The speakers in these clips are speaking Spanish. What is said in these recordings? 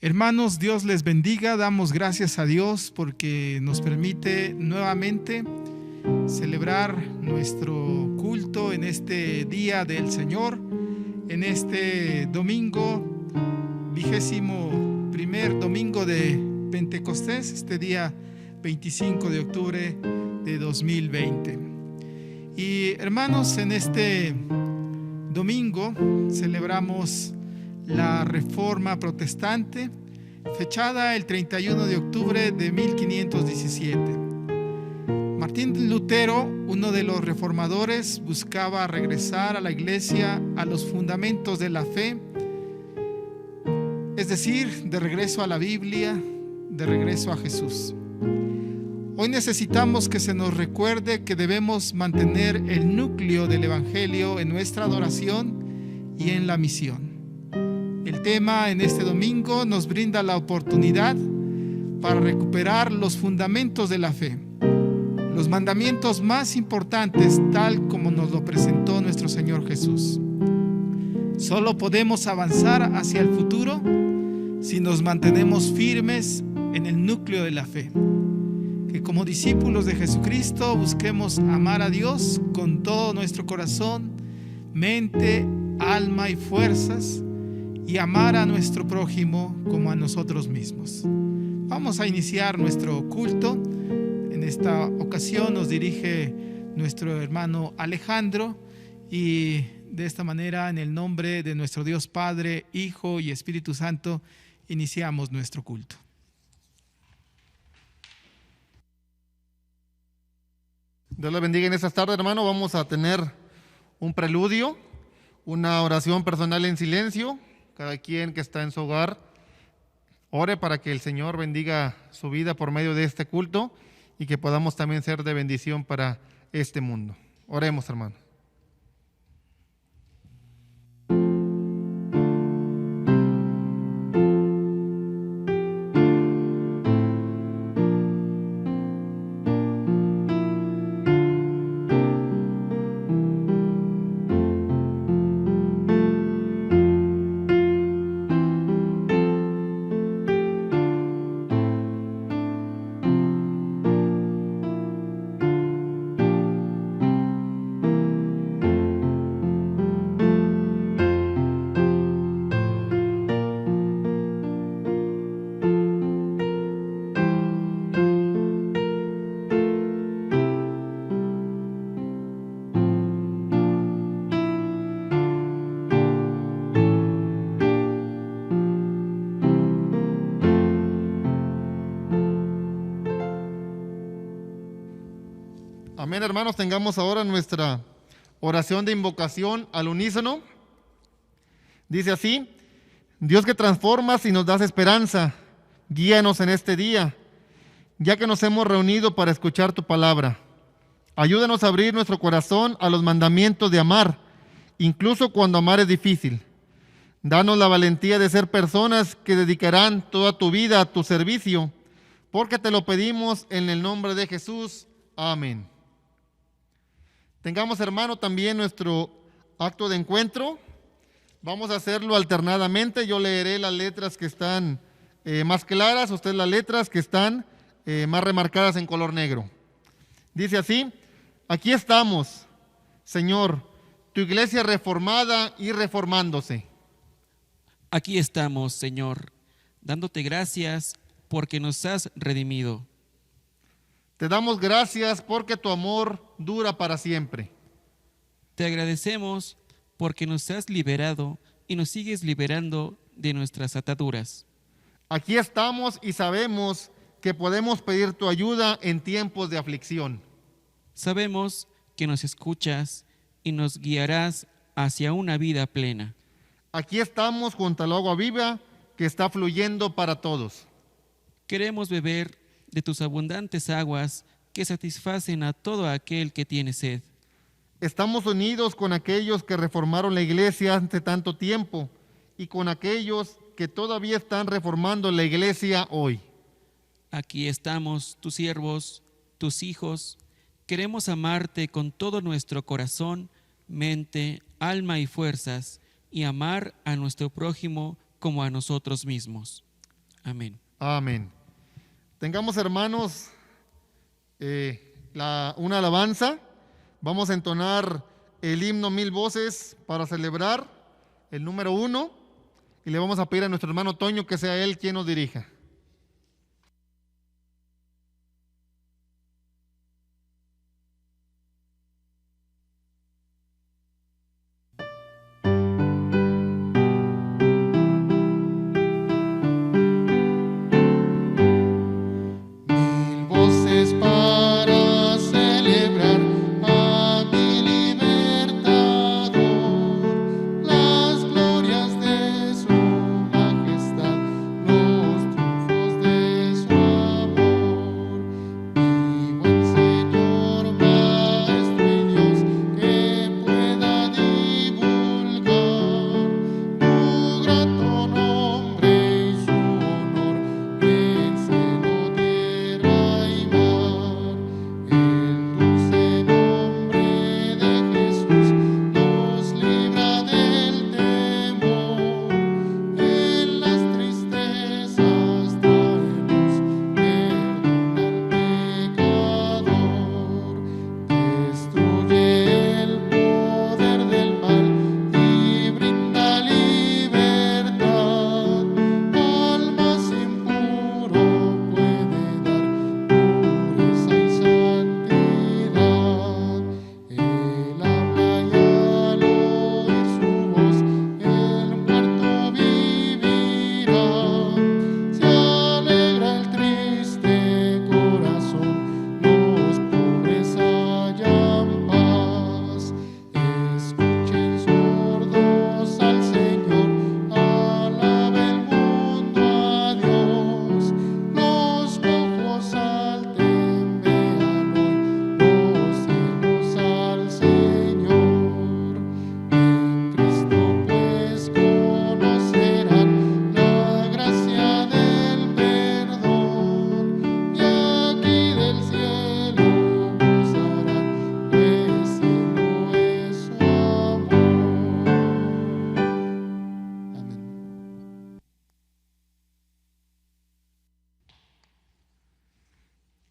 Hermanos, Dios les bendiga. Damos gracias a Dios porque nos permite nuevamente celebrar nuestro culto en este día del Señor, en este domingo, 21º domingo de Pentecostés, este día 25 de octubre de 2020. Y hermanos, en este domingo celebramos la Reforma Protestante, fechada el 31 de octubre de 1517. Martín Lutero, uno de los reformadores, buscaba regresar a la Iglesia a los fundamentos de la fe, es decir, de regreso a la Biblia, de regreso a Jesús. Hoy necesitamos que se nos recuerde que debemos mantener el núcleo del Evangelio en nuestra adoración y en la misión. El tema en este domingo nos brinda la oportunidad para recuperar los fundamentos de la fe, los mandamientos más importantes tal como nos lo presentó nuestro Señor Jesús. Solo podemos avanzar hacia el futuro si nos mantenemos firmes en el núcleo de la fe. Que como discípulos de Jesucristo busquemos amar a Dios con todo nuestro corazón, mente, alma y fuerzas, y amar a nuestro prójimo como a nosotros mismos. Vamos a iniciar nuestro culto. En esta ocasión nos dirige nuestro hermano Alejandro, y de esta manera, en el nombre de nuestro Dios Padre, Hijo y Espíritu Santo, iniciamos nuestro culto. Dios le bendiga en esta tarde, hermano. Vamos a tener un preludio, una oración personal en silencio. Cada quien que está en su hogar, ore para que el Señor bendiga su vida por medio de este culto y que podamos también ser de bendición para este mundo. Oremos, hermano. Amén, hermanos. Tengamos ahora nuestra oración de invocación al unísono. Dice así: Dios que transformas y nos das esperanza, guíanos en este día, ya que nos hemos reunido para escuchar tu palabra. Ayúdanos a abrir nuestro corazón a los mandamientos de amar, incluso cuando amar es difícil. Danos la valentía de ser personas que dedicarán toda tu vida a tu servicio, porque te lo pedimos en el nombre de Jesús. Amén. Tengamos, hermano, también nuestro acto de encuentro. Vamos a hacerlo alternadamente. Yo leeré las letras que están más claras, usted las letras que están más remarcadas en color negro. Dice así: aquí estamos, Señor, tu iglesia reformada y reformándose. Aquí estamos, Señor, dándote gracias porque nos has redimido. Te damos gracias porque tu amor dura para siempre. Te agradecemos porque nos has liberado y nos sigues liberando de nuestras ataduras. Aquí estamos y sabemos que podemos pedir tu ayuda en tiempos de aflicción. Sabemos que nos escuchas y nos guiarás hacia una vida plena. Aquí estamos junto al agua viva que está fluyendo para todos. Queremos beber de tus abundantes aguas que satisfacen a todo aquel que tiene sed. Estamos unidos con aquellos que reformaron la iglesia hace tanto tiempo y con aquellos que todavía están reformando la iglesia hoy. Aquí estamos, tus siervos, tus hijos. Queremos amarte con todo nuestro corazón, mente, alma y fuerzas, y amar a nuestro prójimo como a nosotros mismos. Amén. Amén. Tengamos, hermanos, una alabanza. Vamos a entonar el himno 1000 voces para celebrar el número 1 y le vamos a pedir a nuestro hermano Toño que sea él quien nos dirija.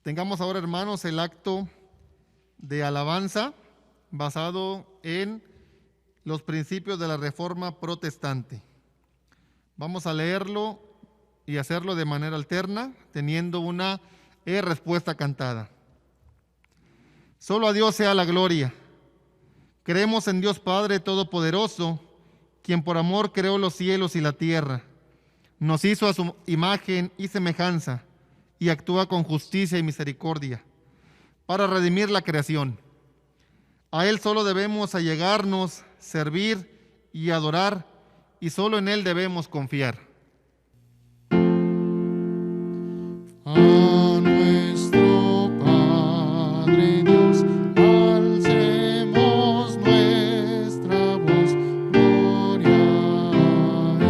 Tengamos ahora, hermanos, el acto de alabanza basado en los principios de la Reforma Protestante. Vamos a leerlo y hacerlo de manera alterna, teniendo una respuesta cantada. Solo a Dios sea la gloria. Creemos en Dios Padre Todopoderoso, quien por amor creó los cielos y la tierra. Nos hizo a su imagen y semejanza y actúa con justicia y misericordia para redimir la creación. A Él solo debemos allegarnos, servir y adorar, y solo en Él debemos confiar. A nuestro Padre Dios, alcemos nuestra voz, gloria a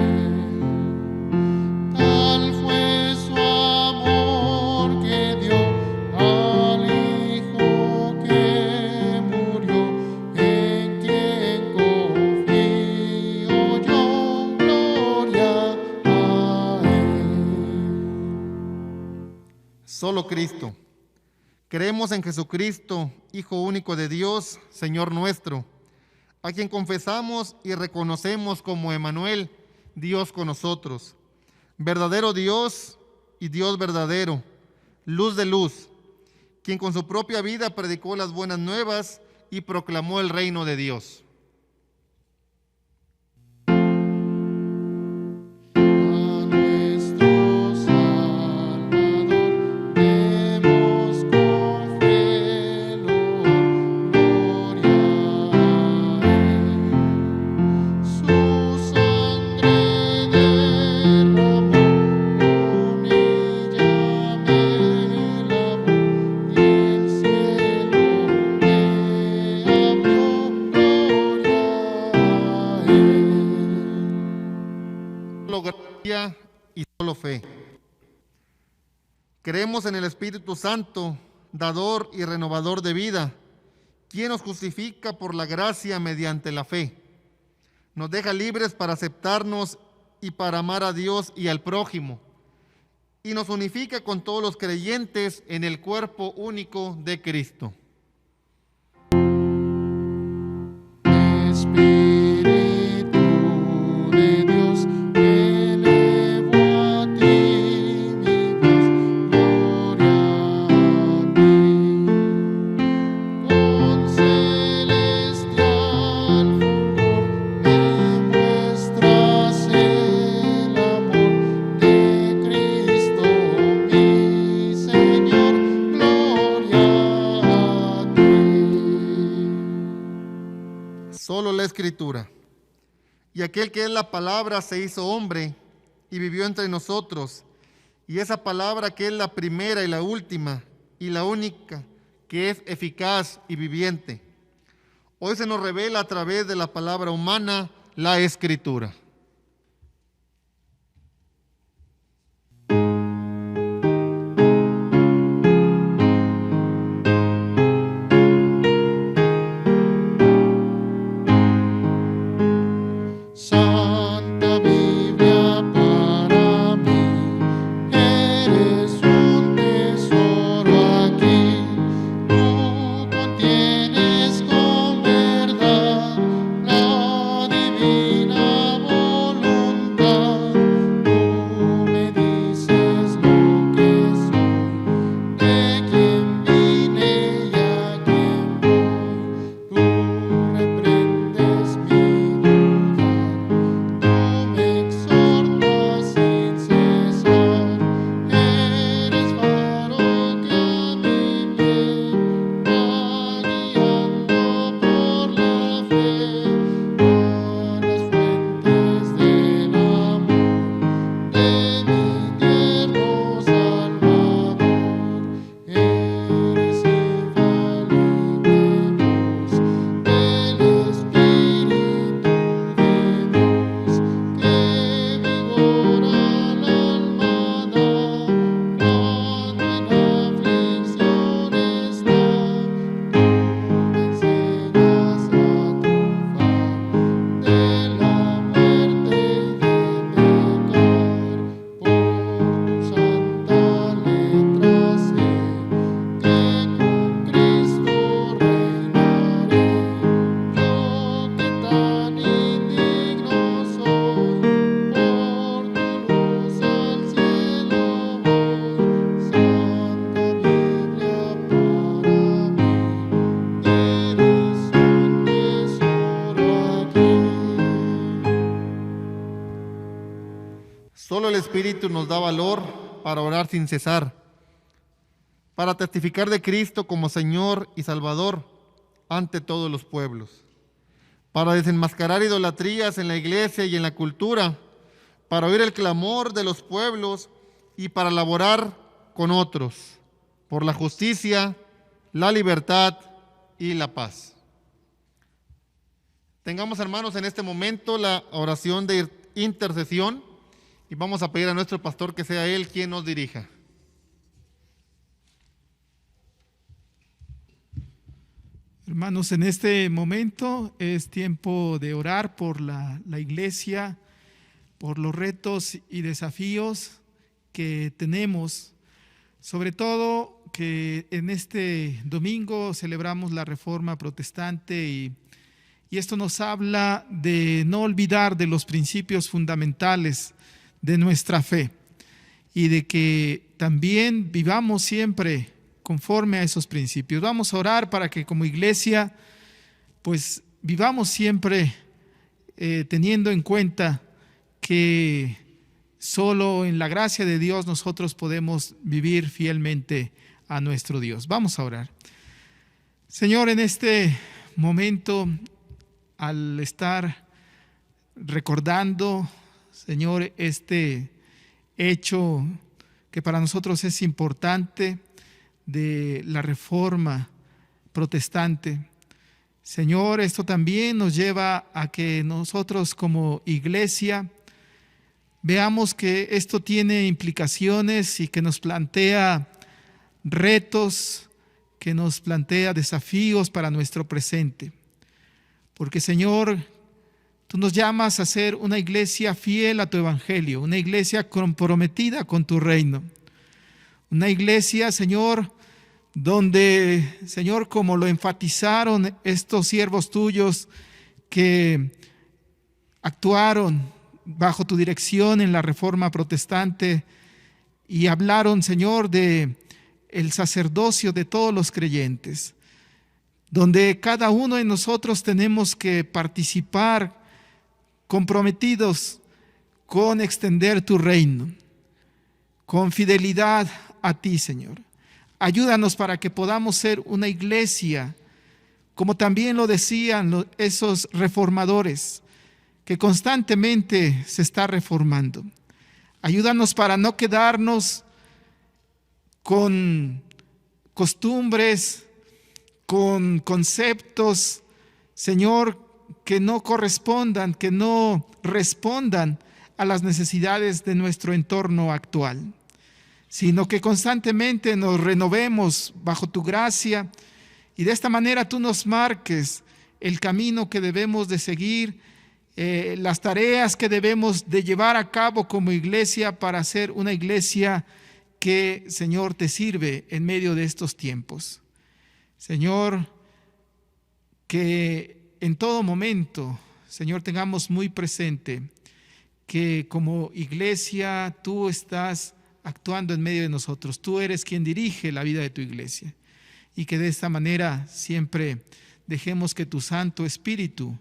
Él. Tal fue su amor que dio al Hijo que murió, en quien confío yo, gloria a Él. Solo Cristo. Creemos en Jesucristo, Hijo único de Dios, Señor nuestro, a quien confesamos y reconocemos como Emmanuel, Dios con nosotros, verdadero Dios y Dios verdadero, luz de luz, quien con su propia vida predicó las buenas nuevas y proclamó el reino de Dios. A nuestro Salvador demos con fe loor, gloria a Él. Su sangre derramó, humillame lavó, y el cielo me abrió, gloria a Él. Solo gracia y solo fe. Creemos en el Espíritu Santo, dador y renovador de vida, quien nos justifica por la gracia mediante la fe. Nos deja libres para aceptarnos y para amar a Dios y al prójimo. y nos unifica con todos los creyentes en el cuerpo único de Cristo. Espíritu de Dios, elevo a ti mi voz, gloria a ti. Con celestial fulgor me muestras el amor de Cristo mi Señor, gloria a ti. Solo la Escritura. Y aquel que es la palabra se hizo hombre y vivió entre nosotros. Y esa palabra que es la primera y la última y la única, que es eficaz y viviente. Hoy se nos revela a través de la palabra humana la Escritura. Santa Biblia para mí, eres un tesoro aquí. Tú contienes con verdad la divina voluntad. Tú me dices lo que soy, de quién vine y a quién voy. Tú reprendes mi duda. Tú me exhortas sin cesar, eres faro que a mi pie va guiando por la fe a las fuentes del amor de mi tierno Salvador. Eres infalible voz del Espíritu de Dios, que vigora al alma da, cuando en aflicción está. Tú me enseñas a triunfar de la muerte y de pecar. Por tu santa letra sé que con Cristo reinaré. Yo que tan indigno soy, por tu luz al cielo voy. Santa Biblia para mí, eres un tesoro aquí. Solo el Espíritu nos da valor para orar sin cesar, para testificar de Cristo como Señor y Salvador ante todos los pueblos, para desenmascarar idolatrías en la iglesia y en la cultura, para oír el clamor de los pueblos y para laborar con otros por la justicia, la libertad y la paz. Tengamos, hermanos, en este momento la oración de intercesión y vamos a pedir a nuestro pastor que sea él quien nos dirija. Hermanos, en este momento es tiempo de orar por la iglesia, por los retos y desafíos que tenemos, sobre todo que en este domingo celebramos la Reforma Protestante y esto nos habla de no olvidar de los principios fundamentales de nuestra fe y de que también vivamos siempre conforme a esos principios. Vamos a orar para que como iglesia pues vivamos siempre teniendo en cuenta que solo en la gracia de Dios nosotros podemos vivir fielmente a nuestro Dios. Vamos a orar. Señor, en este momento, al estar recordando, Señor, este hecho que para nosotros es importante de la Reforma Protestante, Señor, esto también nos lleva a que nosotros como iglesia veamos que esto tiene implicaciones y que nos plantea retos, que nos plantea desafíos para nuestro presente. Porque, Señor, Tú nos llamas a ser una iglesia fiel a tu evangelio, una iglesia comprometida con tu reino. Una iglesia, Señor, donde, Señor, como lo enfatizaron estos siervos tuyos que actuaron bajo tu dirección en la Reforma Protestante y hablaron, Señor, de el sacerdocio de todos los creyentes, donde cada uno de nosotros tenemos que participar comprometidos con extender tu reino, con fidelidad a ti, Señor. Ayúdanos para que podamos ser una iglesia, como también lo decían esos reformadores, que constantemente se está reformando. Ayúdanos para no quedarnos con costumbres, con conceptos, Señor, que no correspondan, que no respondan a las necesidades de nuestro entorno actual, sino que constantemente nos renovemos bajo tu gracia y de esta manera tú nos marques el camino que debemos de seguir, las tareas que debemos de llevar a cabo como iglesia para ser una iglesia que, Señor, te sirve en medio de estos tiempos. Señor, que en todo momento, Señor, tengamos muy presente que como iglesia tú estás actuando en medio de nosotros. Tú eres quien dirige la vida de tu iglesia y que de esta manera siempre dejemos que tu Santo Espíritu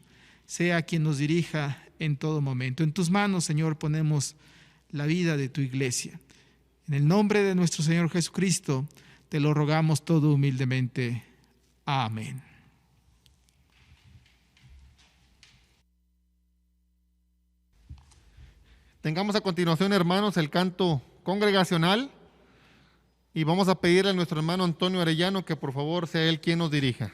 sea quien nos dirija en todo momento. En tus manos, Señor, ponemos la vida de tu iglesia. En el nombre de nuestro Señor Jesucristo, te lo rogamos todo humildemente. Amén. Tengamos a continuación, hermanos, el canto congregacional y vamos a pedirle a nuestro hermano Antonio Arellano que por favor sea él quien nos dirija.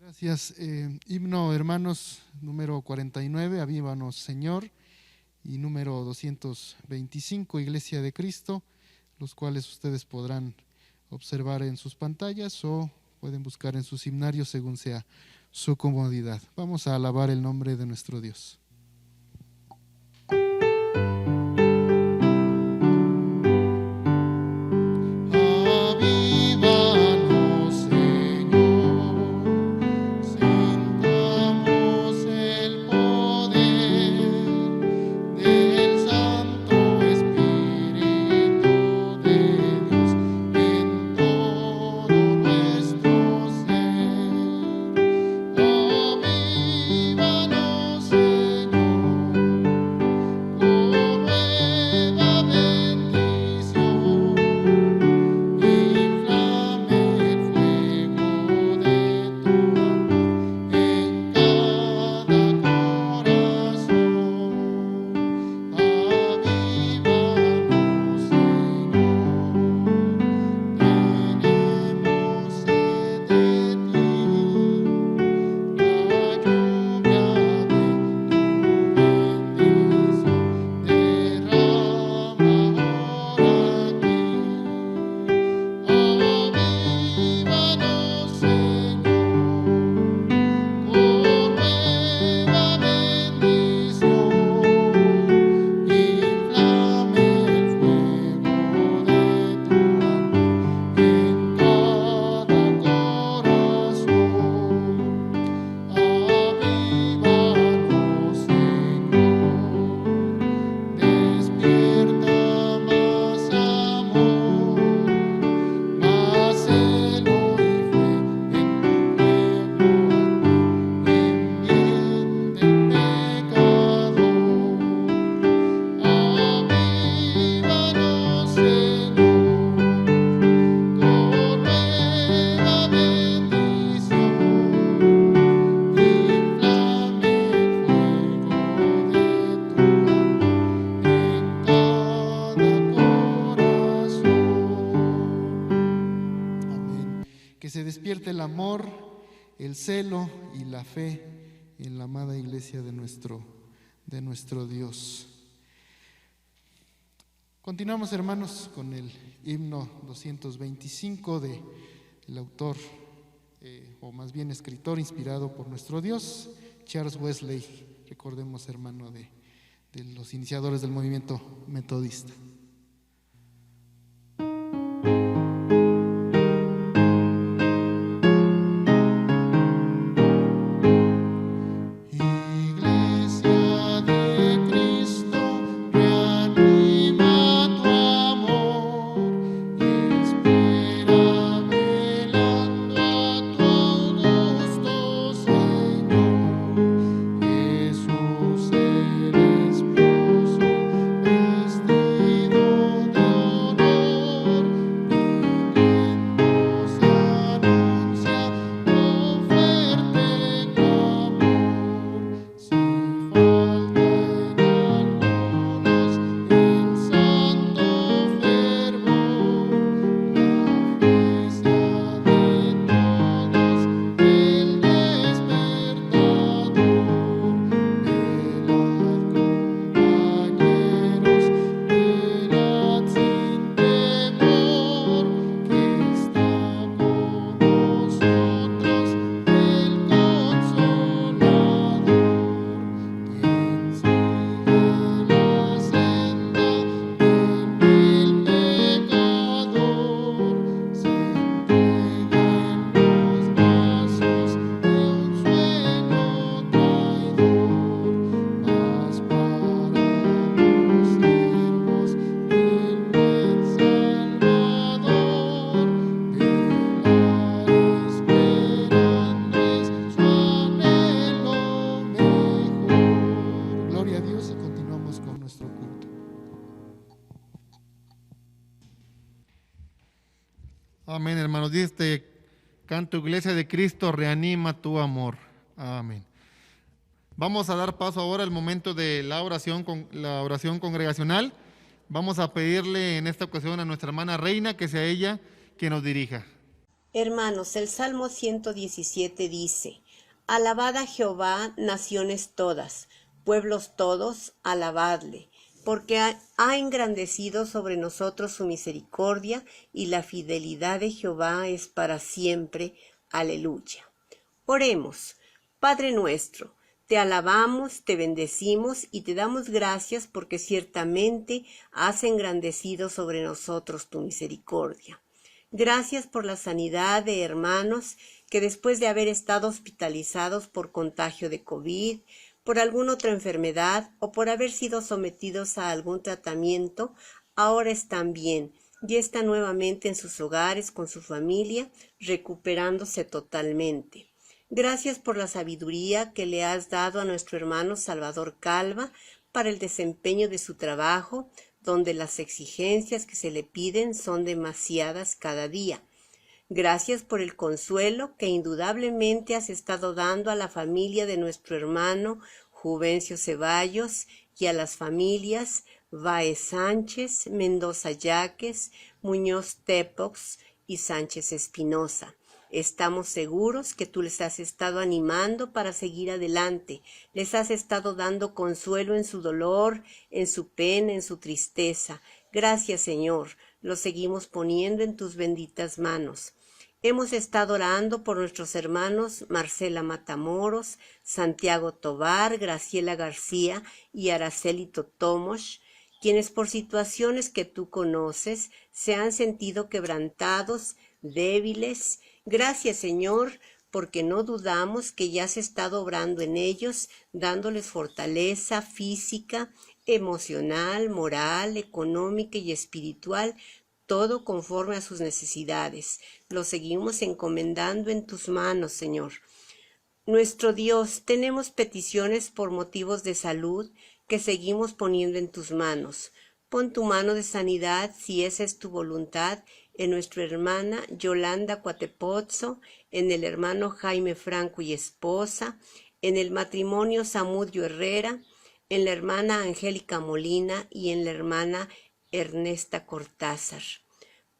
Gracias. Himno, hermanos, número 49, Avívanos Señor, y número 225, Iglesia de Cristo, los cuales ustedes podrán observar en sus pantallas o pueden buscar en sus himnarios según sea su comodidad. Vamos a alabar el nombre de nuestro Dios. Avívanos, Señor, sintamos el poder del Santo Espíritu de Dios en todo nuestro ser. Avívanos, Señor, con nueva bendición. Inflame el fuego de tu amor en cada corazón. Avívanos, Señor, tenemos sed de ti. La lluvia de tu bendición derrama ahora aquí. Avívanos, Señor, con nueva bendición. Inflame el fuego de tu amor en cada corazón. Avívanos, Señor, despierta más amor, más celo y fe en tu pueblo, en bien del pecador. Avívanos, Señor, con nueva bendición. Inflame el fuego de tu amor en cada corazón. Amén. Que se despierte el amor, el celo y la fe en la amada iglesia de nuestro Dios. Continuamos, hermanos, con el himno 225 del autor, o más bien escritor inspirado por nuestro Dios, Charles Wesley. Recordemos, hermano, de los iniciadores del movimiento metodista. Amén, hermanos. Dice este canto: Iglesia de Cristo, reanima tu amor. Amén. Vamos a dar paso ahora al momento de la oración congregacional. Vamos a pedirle en esta ocasión a nuestra hermana Reina que sea ella quien nos dirija. Hermanos, el Salmo 117 dice: Alabad a Jehová, naciones todas, pueblos todos, alabadle, porque ha engrandecido sobre nosotros su misericordia, y la fidelidad de Jehová es para siempre. Aleluya. Oremos. Padre nuestro, te alabamos, te bendecimos y te damos gracias porque ciertamente has engrandecido sobre nosotros tu misericordia. Gracias por la sanidad de hermanos que después de haber estado hospitalizados por contagio de COVID, por alguna otra enfermedad o por haber sido sometidos a algún tratamiento, ahora están bien y están nuevamente en sus hogares con su familia, recuperándose totalmente. Gracias por la sabiduría que le has dado a nuestro hermano Salvador Calva para el desempeño de su trabajo, donde las exigencias que se le piden son demasiadas cada día. Gracias por el consuelo que indudablemente has estado dando a la familia de nuestro hermano Juvencio Ceballos y a las familias Baez Sánchez, Mendoza Yaques, Muñoz Tepox y Sánchez Espinosa. Estamos seguros que tú les has estado animando para seguir adelante, les has estado dando consuelo en su dolor, en su pena, en su tristeza. Gracias, Señor, los seguimos poniendo en tus benditas manos. Hemos estado orando por nuestros hermanos Marcela Matamoros, Santiago Tobar, Graciela García y Araceli Totomosh, quienes por situaciones que tú conoces se han sentido quebrantados, débiles. Gracias, Señor, porque no dudamos que ya has estado obrando en ellos, dándoles fortaleza física, emocional, moral, económica y espiritual, todo conforme a sus necesidades. Los seguimos encomendando en tus manos, Señor. Nuestro Dios, tenemos peticiones por motivos de salud que seguimos poniendo en tus manos. Pon tu mano de sanidad, si esa es tu voluntad, en nuestra hermana Yolanda Cuatepozzo, en el hermano Jaime Franco y esposa, en el matrimonio Zamudio Herrera, en la hermana Angélica Molina y en la hermana Ernesta Cortázar.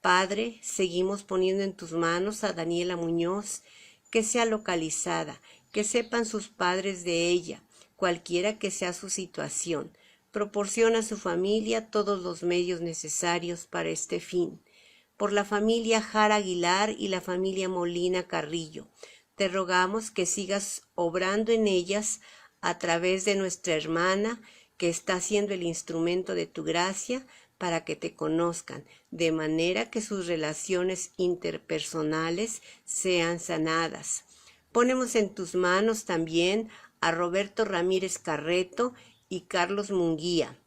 Padre, seguimos poniendo en tus manos a Daniela Muñoz, que sea localizada, que sepan sus padres de ella, cualquiera que sea su situación. Proporciona a su familia todos los medios necesarios para este fin. Por la familia Jara Aguilar y la familia Molina Carrillo, te rogamos que sigas obrando en ellas a través de nuestra hermana, que está siendo el instrumento de tu gracia para que te conozcan, de manera que sus relaciones interpersonales sean sanadas. Ponemos en tus manos también a Roberto Ramírez Carreto y Carlos Munguía,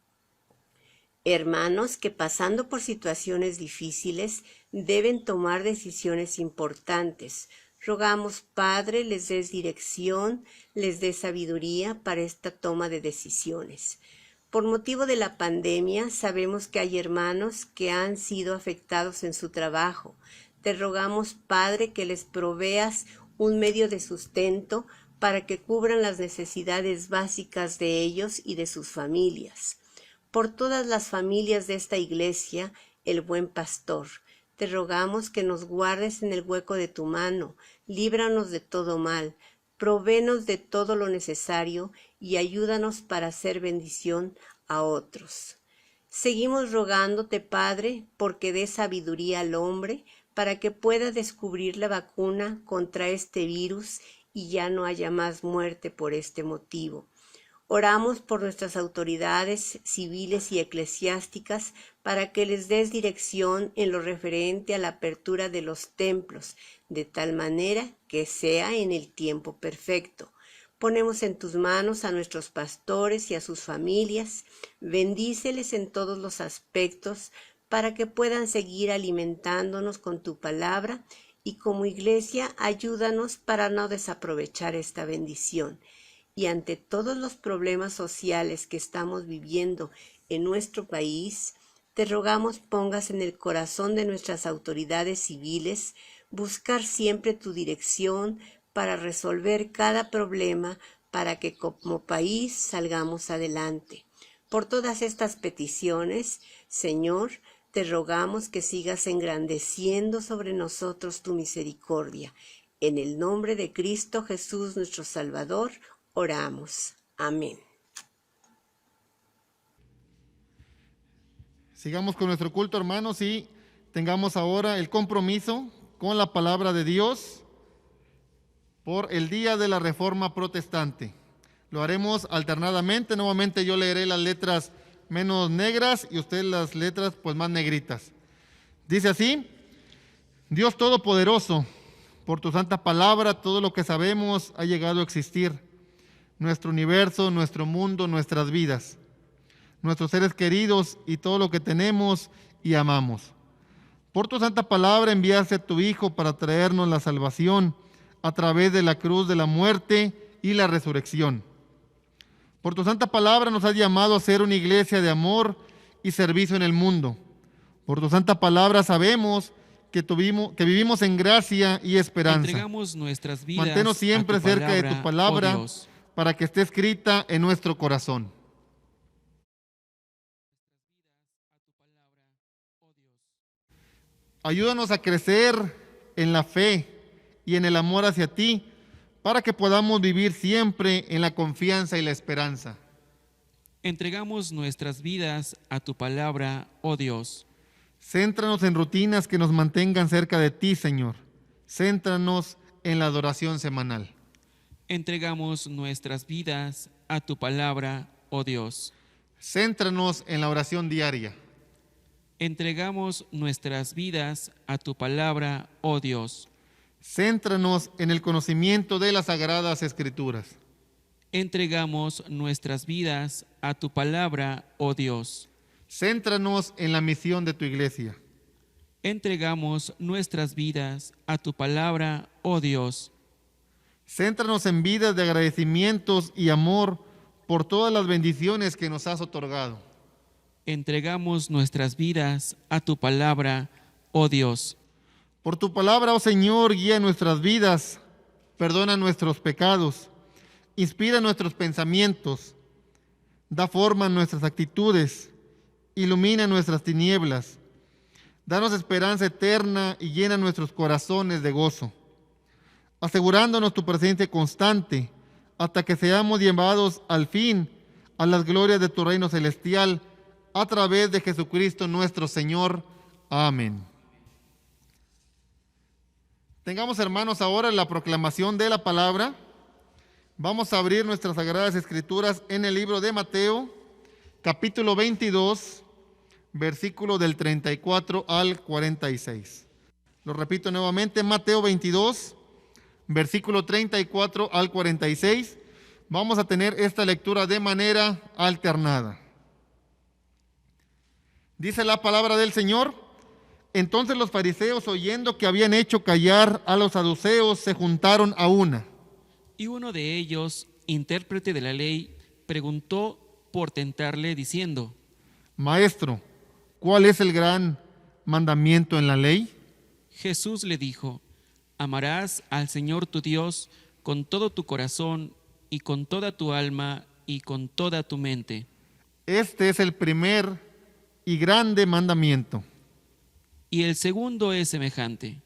hermanos que pasando por situaciones difíciles deben tomar decisiones importantes. Rogamos, Padre, les des dirección, les des sabiduría para esta toma de decisiones. Por motivo de la pandemia, sabemos que hay hermanos que han sido afectados en su trabajo. Te rogamos, Padre, que les proveas un medio de sustento para que cubran las necesidades básicas de ellos y de sus familias. Por todas las familias de esta iglesia, el buen pastor, te rogamos que nos guardes en el hueco de tu mano, líbranos de todo mal, provéenos de todo lo necesario y ayúdanos para hacer bendición a otros. Seguimos rogándote, Padre, porque des sabiduría al hombre para que pueda descubrir la vacuna contra este virus y ya no haya más muerte por este motivo. Oramos por nuestras autoridades civiles y eclesiásticas para que les des dirección en lo referente a la apertura de los templos, de tal manera que sea en el tiempo perfecto. Ponemos en tus manos a nuestros pastores y a sus familias, bendíceles en todos los aspectos para que puedan seguir alimentándonos con tu palabra y como iglesia ayúdanos para no desaprovechar esta bendición. Y ante todos los problemas sociales que estamos viviendo en nuestro país, te rogamos pongas en el corazón de nuestras autoridades civiles buscar siempre tu dirección para resolver cada problema para que como país salgamos adelante. Por todas estas peticiones, Señor, te rogamos que sigas engrandeciendo sobre nosotros tu misericordia. En el nombre de Cristo Jesús, nuestro Salvador, oramos. Amén. Sigamos con nuestro culto, hermanos, y tengamos ahora el compromiso con la palabra de Dios por el día de la Reforma Protestante. Lo haremos alternadamente. Nuevamente yo leeré las letras menos negras y usted las letras pues más negritas. Dice así: Dios Todopoderoso, por tu santa palabra todo lo que sabemos ha llegado a existir. Nuestro universo, nuestro mundo, nuestras vidas, nuestros seres queridos y todo lo que tenemos y amamos. Por tu santa palabra enviaste a tu Hijo para traernos la salvación a través de la cruz de la muerte y la resurrección. Por tu santa palabra nos has llamado a ser una iglesia de amor y servicio en el mundo. Por tu santa palabra sabemos que vivimos en gracia y esperanza. Entregamos nuestras vidas. Manténnos siempre cerca de tu palabra, oh Dios, para que esté escrita en nuestro corazón. Ayúdanos a crecer en la fe y en el amor hacia ti, para que podamos vivir siempre en la confianza y la esperanza. Entregamos nuestras vidas a tu palabra, oh Dios. Céntranos en rutinas que nos mantengan cerca de ti, Señor. Céntranos en la adoración semanal. Entregamos nuestras vidas a tu palabra, oh Dios. Céntranos en la oración diaria. Entregamos nuestras vidas a tu palabra, oh Dios. Céntranos en el conocimiento de las Sagradas Escrituras. Entregamos nuestras vidas a tu palabra, oh Dios. Céntranos en la misión de tu iglesia. Entregamos nuestras vidas a tu palabra, oh Dios. Céntranos en vidas de agradecimientos y amor por todas las bendiciones que nos has otorgado. Entregamos nuestras vidas a tu palabra, oh Dios. Por tu palabra, oh Señor, guía nuestras vidas, perdona nuestros pecados, inspira nuestros pensamientos, da forma a nuestras actitudes, ilumina nuestras tinieblas, danos esperanza eterna y llena nuestros corazones de gozo, asegurándonos tu presencia constante hasta que seamos llevados al fin a las glorias de tu reino celestial, a través de Jesucristo nuestro Señor. Amén. Tengamos, hermanos, ahora la proclamación de la palabra. Vamos a abrir nuestras Sagradas Escrituras en el libro de Mateo, capítulo 22, versículo del 34 al 46. Lo repito nuevamente, Mateo 22, versículo 34 al 46. Vamos a tener esta lectura de manera alternada. Dice la palabra del Señor: entonces los fariseos, oyendo que habían hecho callar a los saduceos, se juntaron a una. Y uno de ellos, intérprete de la ley, preguntó por tentarle, diciendo: Maestro, ¿cuál es el gran mandamiento en la ley? Jesús le dijo: amarás al Señor tu Dios con todo tu corazón y con toda tu alma y con toda tu mente. Este es el primer y grande mandamiento. Y el segundo es semejante: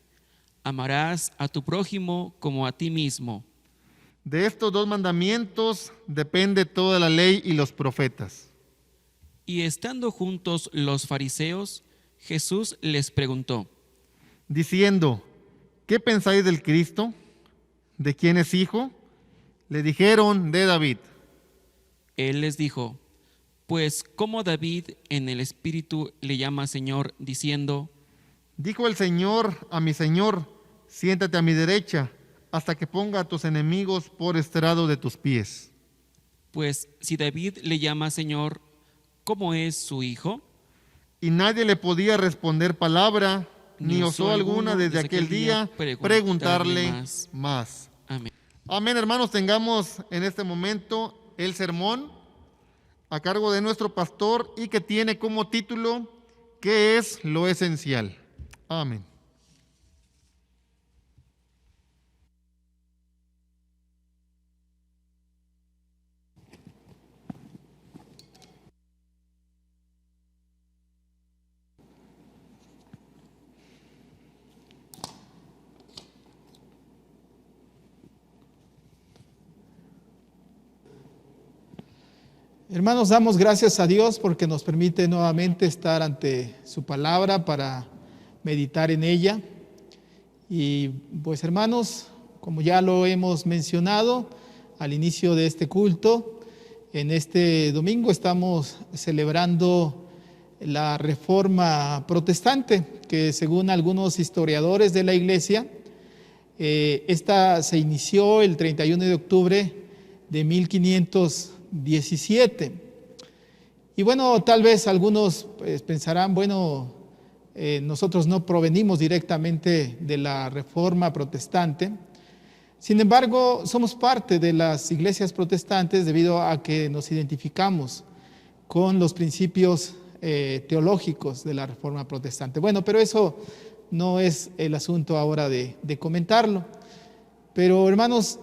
amarás a tu prójimo como a ti mismo. De estos dos mandamientos depende toda la ley y los profetas. Y estando juntos los fariseos, Jesús les preguntó, diciendo: ¿qué pensáis del Cristo? ¿De quién es hijo? Le dijeron: de David. Él les dijo: pues ¿cómo David en el Espíritu le llama Señor, diciendo: dijo el Señor a mi Señor, siéntate a mi derecha, hasta que ponga a tus enemigos por estrado de tus pies? Pues si David le llama Señor, ¿cómo es su hijo? Y nadie le podía responder palabra, ni osó alguna desde aquel día preguntarle más. Amén. Amén, hermanos. Tengamos en este momento el sermón a cargo de nuestro pastor y que tiene como título: ¿qué es lo esencial? Amén. Hermanos, damos gracias a Dios porque nos permite nuevamente estar ante su palabra para meditar en ella. Y pues, hermanos, como ya lo hemos mencionado al inicio de este culto, en este domingo estamos celebrando la Reforma Protestante, que según algunos historiadores de la Iglesia, esta se inició el 31 de octubre de 1517. Y bueno, tal vez algunos pensarán, bueno, nosotros no provenimos directamente de la Reforma Protestante. Sin embargo, somos parte de las iglesias protestantes debido a que nos identificamos con los principios teológicos de la Reforma Protestante. Bueno, pero eso no es el asunto ahora de comentarlo. Pero, hermanos,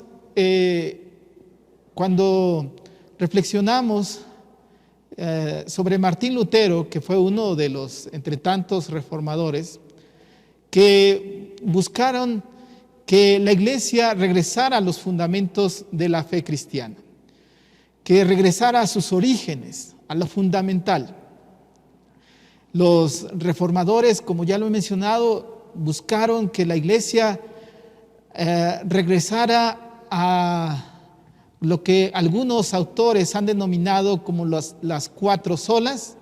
cuando reflexionamos sobre Martín Lutero, que fue uno de los entre tantos reformadores que buscaron que la iglesia regresara a los fundamentos de la fe cristiana, que regresara a sus orígenes, a lo fundamental. Los reformadores, como ya lo he mencionado, buscaron que la iglesia regresara a lo que algunos autores han denominado como las cuatro solas.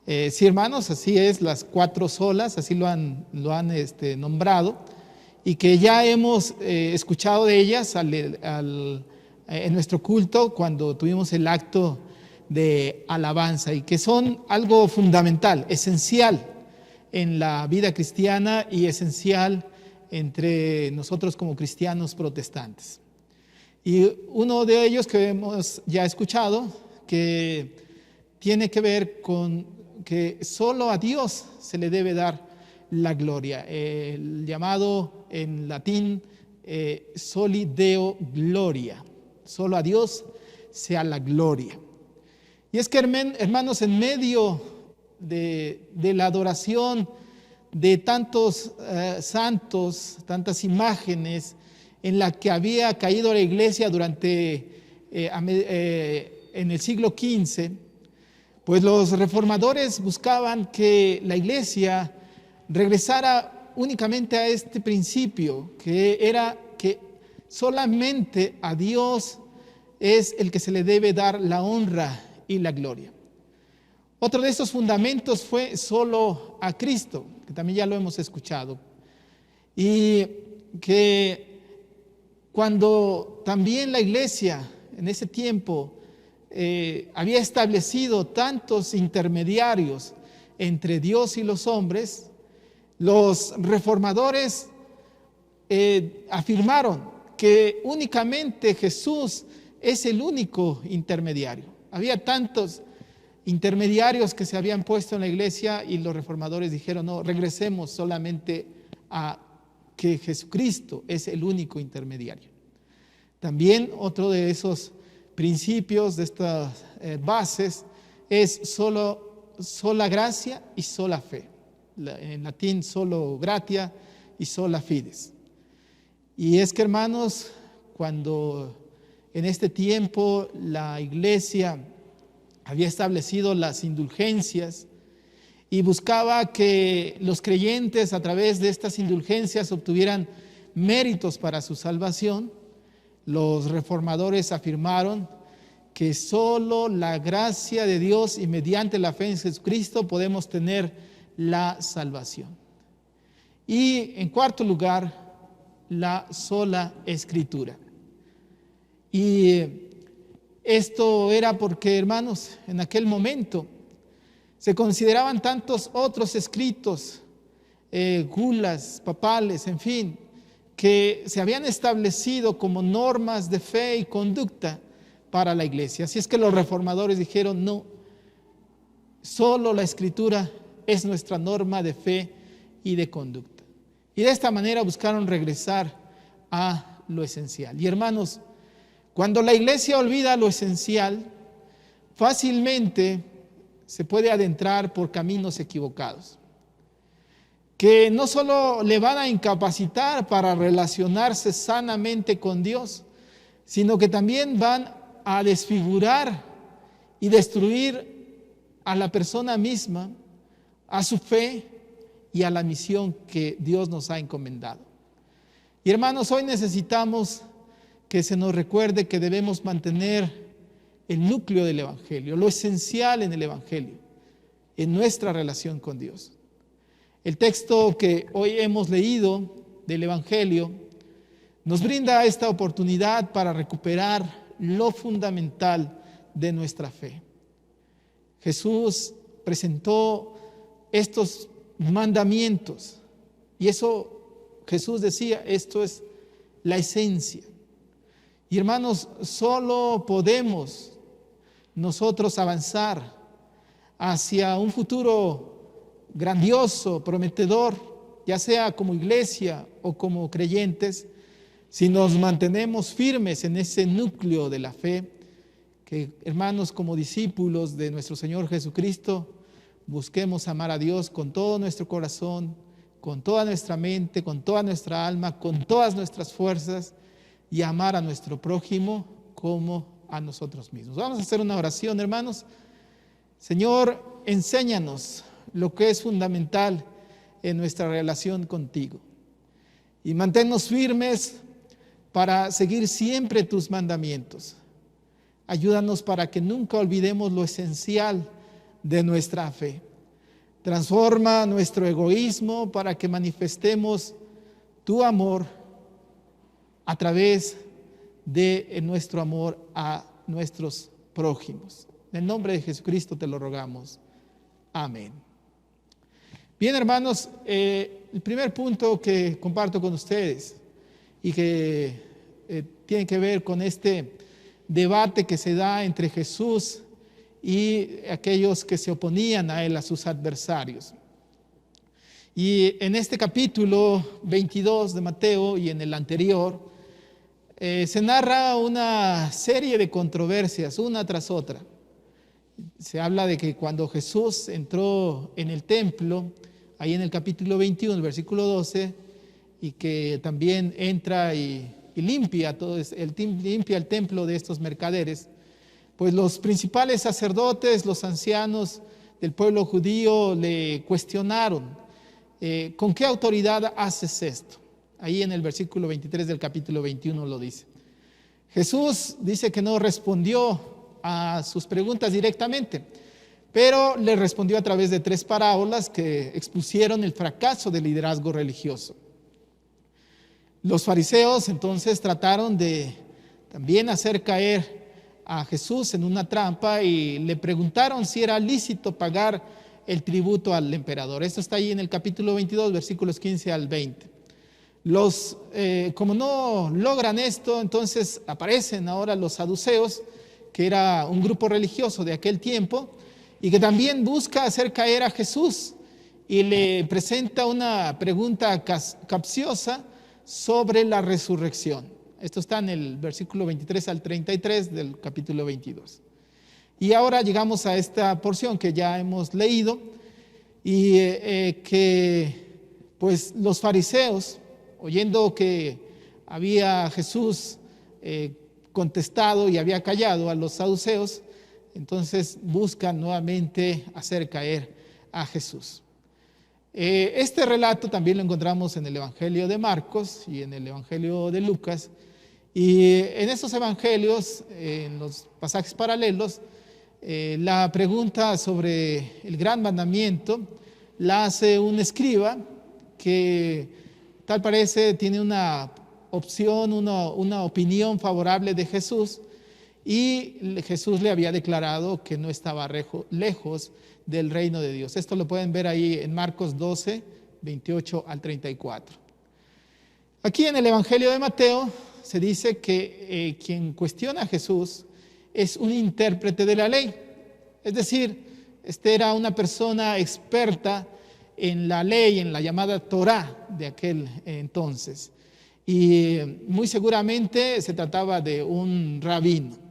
Sí, hermanos, así es, las cuatro solas, así lo han nombrado, y que ya hemos escuchado de ellas en nuestro culto cuando tuvimos el acto de alabanza, y que son algo fundamental, esencial en la vida cristiana y esencial entre nosotros como cristianos protestantes. Y uno de ellos que hemos ya escuchado, que tiene que ver con que solo a Dios se le debe dar la gloria, el llamado en latín soli Deo gloria, solo a Dios sea la gloria. Y es que, hermanos, en medio de la adoración de tantos santos, tantas imágenes en la que había caído la iglesia durante en el siglo XV, pues los reformadores buscaban que la iglesia regresara únicamente a este principio, que era que solamente a Dios es el que se le debe dar la honra y la gloria. Otro de estos fundamentos fue solo a Cristo, que también ya lo hemos escuchado. Y que cuando también la iglesia en ese tiempo había establecido tantos intermediarios entre Dios y los hombres, los reformadores afirmaron que únicamente Jesús es el único intermediario. Había tantos intermediarios que se habían puesto en la iglesia y los reformadores dijeron, no, regresemos solamente a que Jesucristo es el único intermediario. También otro de esos principios, de estas bases, es sola gracia y sola fe. En latín, solo gratia y sola fides. Y es que, hermanos, cuando en este tiempo la iglesia había establecido las indulgencias y buscaba que los creyentes a través de estas indulgencias obtuvieran méritos para su salvación, los reformadores afirmaron que solo la gracia de Dios y mediante la fe en Jesucristo podemos tener la salvación. Y en cuarto lugar, la sola Escritura. Y esto era porque, hermanos, en aquel momento se consideraban tantos otros escritos, gulas, papales, en fin, que se habían establecido como normas de fe y conducta para la iglesia. Así es que los reformadores dijeron, no, solo la Escritura es nuestra norma de fe y de conducta. Y de esta manera buscaron regresar a lo esencial. Y hermanos, cuando la iglesia olvida lo esencial, fácilmente se puede adentrar por caminos equivocados, que no solo le van a incapacitar para relacionarse sanamente con Dios, sino que también van a desfigurar y destruir a la persona misma, a su fe y a la misión que Dios nos ha encomendado. Y hermanos, hoy necesitamos que se nos recuerde que debemos mantener el núcleo del Evangelio, lo esencial en el Evangelio, en nuestra relación con Dios. El texto que hoy hemos leído del Evangelio nos brinda esta oportunidad para recuperar lo fundamental de nuestra fe. Jesús presentó estos mandamientos y eso Jesús decía, esto es la esencia. Y hermanos, solo podemos nosotros avanzar hacia un futuro grandioso, prometedor, ya sea como iglesia o como creyentes, si nos mantenemos firmes en ese núcleo de la fe, que hermanos, como discípulos de nuestro Señor Jesucristo, busquemos amar a Dios con todo nuestro corazón, con toda nuestra mente, con toda nuestra alma, con todas nuestras fuerzas, y amar a nuestro prójimo como a nosotros mismos. Vamos a hacer una oración, hermanos. Señor, enséñanos lo que es fundamental en nuestra relación contigo y manténnos firmes para seguir siempre tus mandamientos. Ayúdanos para que nunca olvidemos lo esencial de nuestra fe. Transforma nuestro egoísmo para que manifestemos tu amor a través de nuestro amor a nuestros prójimos. En el nombre de Jesucristo te lo rogamos. Amén. Bien, hermanos, el primer punto que comparto con ustedes y que tiene que ver con este debate que se da entre Jesús y aquellos que se oponían a él, a sus adversarios. Y en este capítulo 22 de Mateo y en el anterior, se narra una serie de controversias, una tras otra. Se habla de que cuando Jesús entró en el templo, ahí en el capítulo 21, el versículo 12, y que también entra y limpia el templo de estos mercaderes, pues los principales sacerdotes, los ancianos del pueblo judío le cuestionaron, ¿con qué autoridad haces esto? Ahí en el versículo 23 del capítulo 21 lo dice. Jesús dice que no respondió a sus preguntas directamente, pero le respondió a través de 3 parábolas que expusieron el fracaso del liderazgo religioso. Los fariseos entonces trataron de también hacer caer a Jesús en una trampa y le preguntaron si era lícito pagar el tributo al emperador. Esto está ahí en el capítulo 22, versículos 15 al 20. Como no logran esto, entonces aparecen ahora los saduceos, que era un grupo religioso de aquel tiempo, y que también busca hacer caer a Jesús y le presenta una pregunta capciosa sobre la resurrección. Esto está en el versículo 23 al 33 del capítulo 22. Y ahora llegamos a esta porción que ya hemos leído y que pues los fariseos, oyendo que había Jesús contestado y había callado a los saduceos, entonces buscan nuevamente hacer caer a Jesús. Este relato también lo encontramos en el Evangelio de Marcos y en el Evangelio de Lucas. Y en esos evangelios, en los pasajes paralelos, la pregunta sobre el gran mandamiento la hace un escriba que tal parece tiene una opción, una opinión favorable de Jesús, y Jesús le había declarado que no estaba lejos del reino de Dios. Esto lo pueden ver ahí en Marcos 12, 28 al 34. Aquí en el Evangelio de Mateo se dice que quien cuestiona a Jesús es un intérprete de la ley. Es decir, este era una persona experta en la ley, en la llamada Torá de aquel entonces. Y muy seguramente se trataba de un rabino.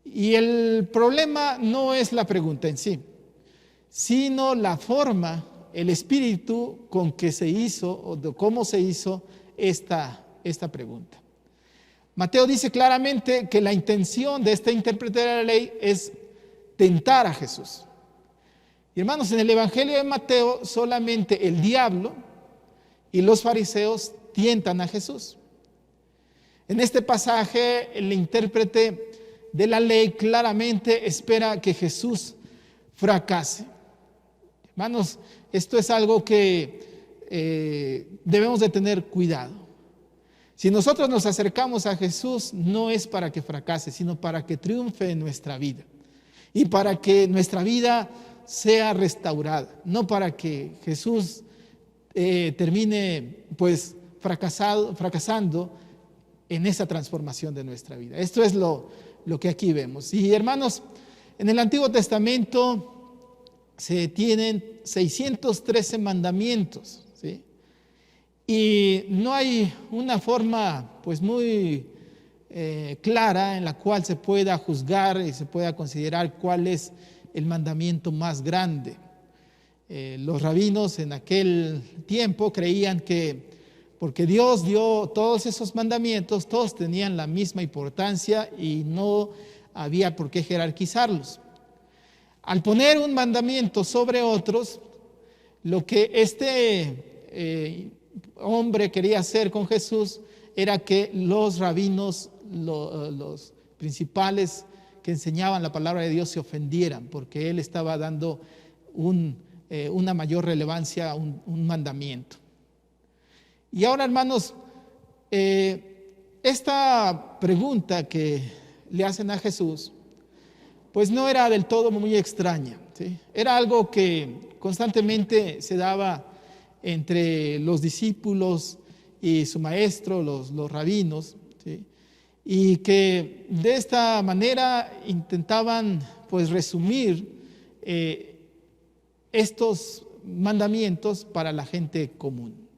Y el problema no es la pregunta en sí, sino la forma, el espíritu con que se hizo o de cómo se hizo esta pregunta. Mateo dice claramente que la intención de este intérprete de la ley es tentar a Jesús. Y hermanos, en el Evangelio de Mateo solamente el diablo y los fariseos tientan a Jesús. En este pasaje el intérprete de la ley claramente espera que Jesús fracase. Hermanos, esto es algo que debemos de tener cuidado. Si nosotros nos acercamos a Jesús, no es para que fracase, sino para que triunfe en nuestra vida y para que nuestra vida sea restaurada, no para que Jesús termine pues fracasando en esa transformación de nuestra vida. Esto es lo que aquí vemos. Y hermanos, en el Antiguo Testamento se tienen 613 mandamientos, ¿sí? Y no hay una forma pues muy clara en la cual se pueda juzgar y se pueda considerar cuál es el mandamiento más grande. Los rabinos en aquel tiempo creían que porque Dios dio todos esos mandamientos, todos tenían la misma importancia y no había por qué jerarquizarlos. Al poner un mandamiento sobre otros, lo que este hombre quería hacer con Jesús era que los rabinos, los principales que enseñaban la palabra de Dios se ofendieran, porque él estaba dando una mayor relevancia a un mandamiento. Y ahora, hermanos, esta pregunta que le hacen a Jesús, pues no era del todo muy extraña, ¿sí? Era algo que constantemente se daba entre los discípulos y su maestro, los rabinos, ¿sí? Y que de esta manera intentaban pues resumir estos mandamientos para la gente común.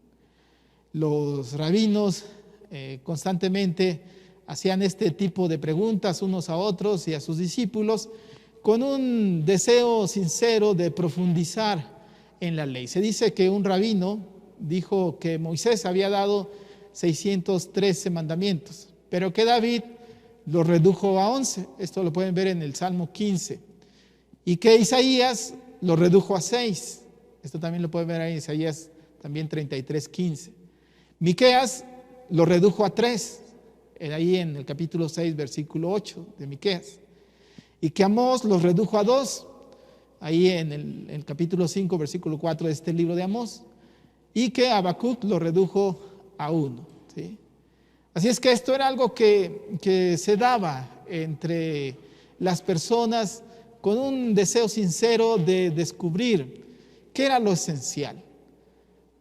Los rabinos constantemente hacían este tipo de preguntas unos a otros y a sus discípulos con un deseo sincero de profundizar en la ley. Se dice que un rabino dijo que Moisés había dado 613 mandamientos, pero que David lo redujo a 11. Esto lo pueden ver en el Salmo 15. Y que Isaías lo redujo a 6. Esto también lo pueden ver ahí en Isaías también 33:15. Miqueas lo redujo a 3. Ahí en el capítulo 6, versículo 8 de Miqueas. Y que Amós los redujo a 2. Ahí en el capítulo 5, versículo 4 de este libro de Amós. Y que Habacuc lo redujo a 1. ¿Sí? Así es que esto era algo que se daba entre las personas con un deseo sincero de descubrir qué era lo esencial,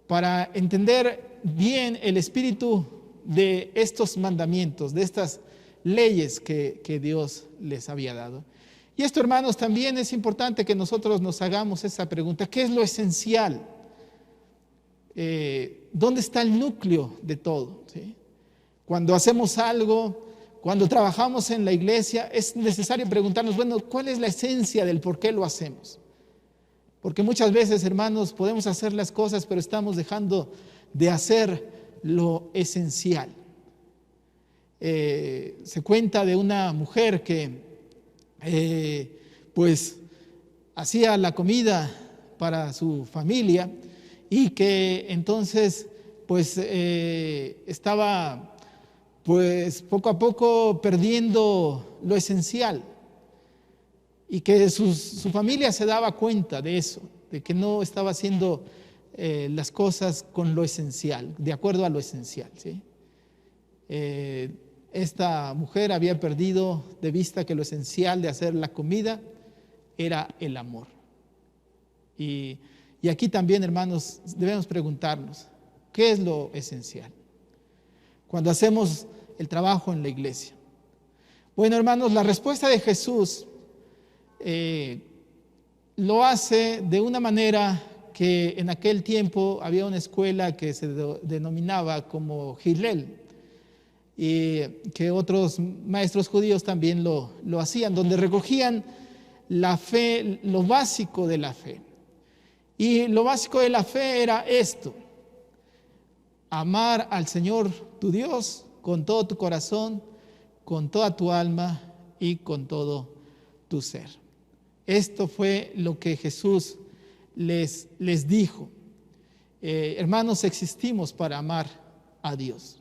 para entender bien el espíritu de estos mandamientos, de estas leyes que Dios les había dado. Y esto, hermanos, también es importante que nosotros nos hagamos esa pregunta: ¿qué es lo esencial? ¿Dónde está el núcleo de todo? ¿Sí? Cuando hacemos algo, cuando trabajamos en la iglesia, es necesario preguntarnos, bueno, ¿cuál es la esencia del por qué lo hacemos? Porque muchas veces, hermanos, podemos hacer las cosas, pero estamos dejando de hacer lo esencial. Se cuenta de una mujer que pues hacía la comida para su familia y que entonces pues estaba pues poco a poco perdiendo lo esencial, y que su familia se daba cuenta de eso, de que no estaba haciendo las cosas con lo esencial, de acuerdo a lo esencial, ¿sí? Esta mujer había perdido de vista que lo esencial de hacer la comida era el amor. Y aquí también, hermanos, debemos preguntarnos, ¿qué es lo esencial cuando hacemos el trabajo en la iglesia? Bueno, hermanos, la respuesta de Jesús lo hace de una manera que en aquel tiempo había una escuela que se denominaba como Hillel, y que otros maestros judíos también lo hacían, donde recogían la fe, lo básico de la fe. Y lo básico de la fe era esto: amar al Señor tu Dios con todo tu corazón, con toda tu alma y con todo tu ser. Esto fue lo que Jesús les dijo. Hermanos, existimos para amar a Dios.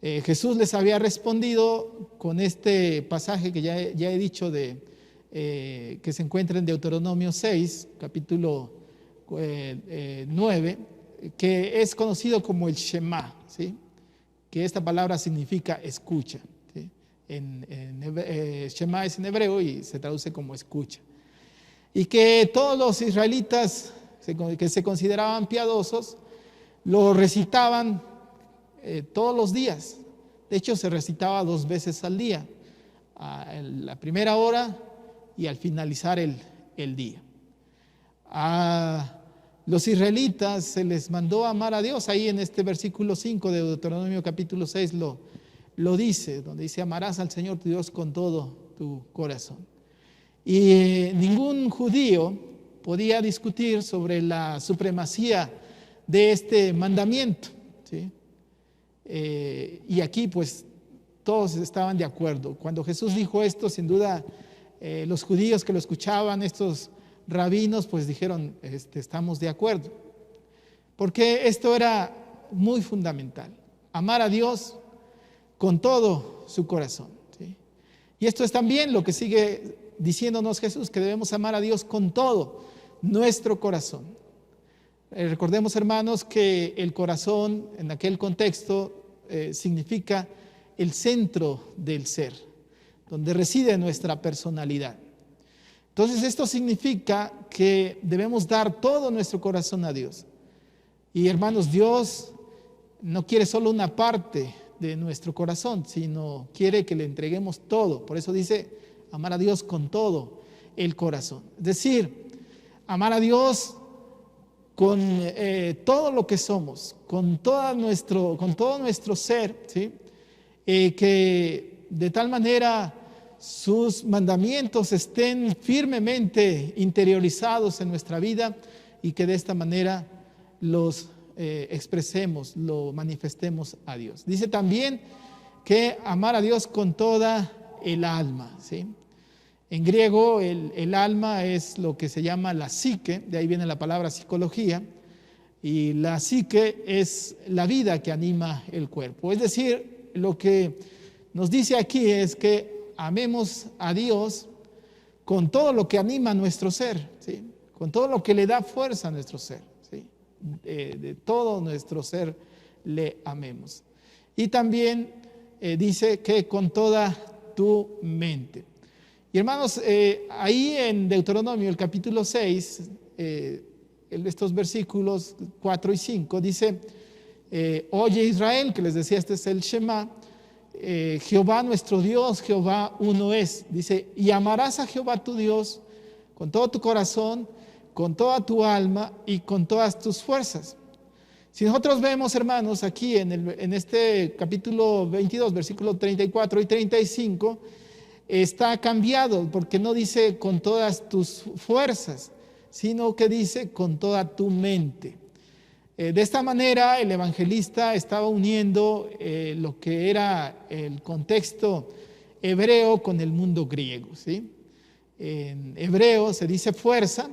Jesús les había respondido con este pasaje que ya he dicho, que se encuentra en Deuteronomio 6, capítulo 9, que es conocido como el Shema, ¿sí? Que esta palabra significa escucha, ¿sí? Shema es en hebreo y se traduce como escucha. Y que todos los israelitas que se consideraban piadosos lo recitaban todos los días. De hecho, se recitaba 2 veces al día, a la primera hora y al finalizar el día. A los israelitas se les mandó amar a Dios. Ahí en este versículo 5 de Deuteronomio capítulo 6 lo dice, donde dice: amarás al Señor tu Dios con todo tu corazón. Y ningún judío podía discutir sobre la supremacía de este mandamiento, ¿sí? Y aquí pues todos estaban de acuerdo. Cuando Jesús dijo esto, sin duda los judíos que lo escuchaban, estos rabinos, pues dijeron: estamos de acuerdo, porque esto era muy fundamental: amar a Dios con todo su corazón, ¿sí? Y esto es también lo que sigue diciéndonos Jesús, que debemos amar a Dios con todo nuestro corazón. Recordemos, hermanos, que el corazón en aquel contexto significa el centro del ser, donde reside nuestra personalidad. Entonces esto significa que debemos dar todo nuestro corazón a Dios. Y hermanos, Dios no quiere solo una parte de nuestro corazón, sino quiere que le entreguemos todo. Por eso dice: amar a Dios con todo el corazón. Es decir, amar a Dios con todo lo que somos, con todo nuestro ser, ¿sí? Que de tal manera sus mandamientos estén firmemente interiorizados en nuestra vida, y que de esta manera los expresemos, lo manifestemos a Dios. Dice también que amar a Dios con toda el alma, ¿sí? En griego el alma es lo que se llama la psique, de ahí viene la palabra psicología, y la psique es la vida que anima el cuerpo. Es decir, lo que nos dice aquí es que amemos a Dios con todo lo que anima nuestro ser, ¿sí? Con todo lo que le da fuerza a nuestro ser, ¿sí? De todo nuestro ser le amemos. Y también dice que con toda tu mente. Y hermanos, ahí en Deuteronomio, el capítulo 6, estos versículos 4 y 5, dice, oye Israel, que les decía, este es el Shema, Jehová nuestro Dios, Jehová uno es. Dice, y amarás a Jehová tu Dios con todo tu corazón, con toda tu alma y con todas tus fuerzas. Si nosotros vemos, hermanos, aquí en este capítulo 22, versículos 34 y 35, está cambiado porque no dice con todas tus fuerzas, sino que dice con toda tu mente. De esta manera el evangelista estaba uniendo lo que era el contexto hebreo con el mundo griego, ¿sí? En hebreo se dice fuerza,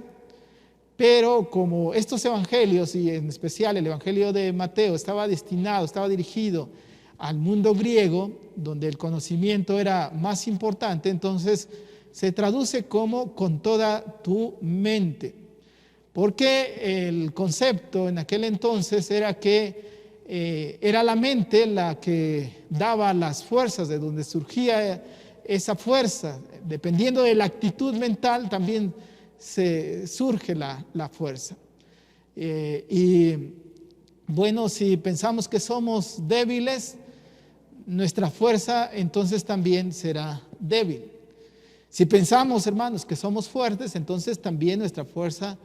pero como estos evangelios, y en especial el evangelio de Mateo, estaba dirigido al mundo griego, donde el conocimiento era más importante, entonces se traduce como con toda tu mente. Porque el concepto en aquel entonces era que era la mente la que daba las fuerzas, de donde surgía esa fuerza. Dependiendo de la actitud mental también surge la fuerza. Y bueno, si pensamos que somos débiles, nuestra fuerza entonces también será débil. Si pensamos, hermanos, que somos fuertes, entonces también nuestra fuerza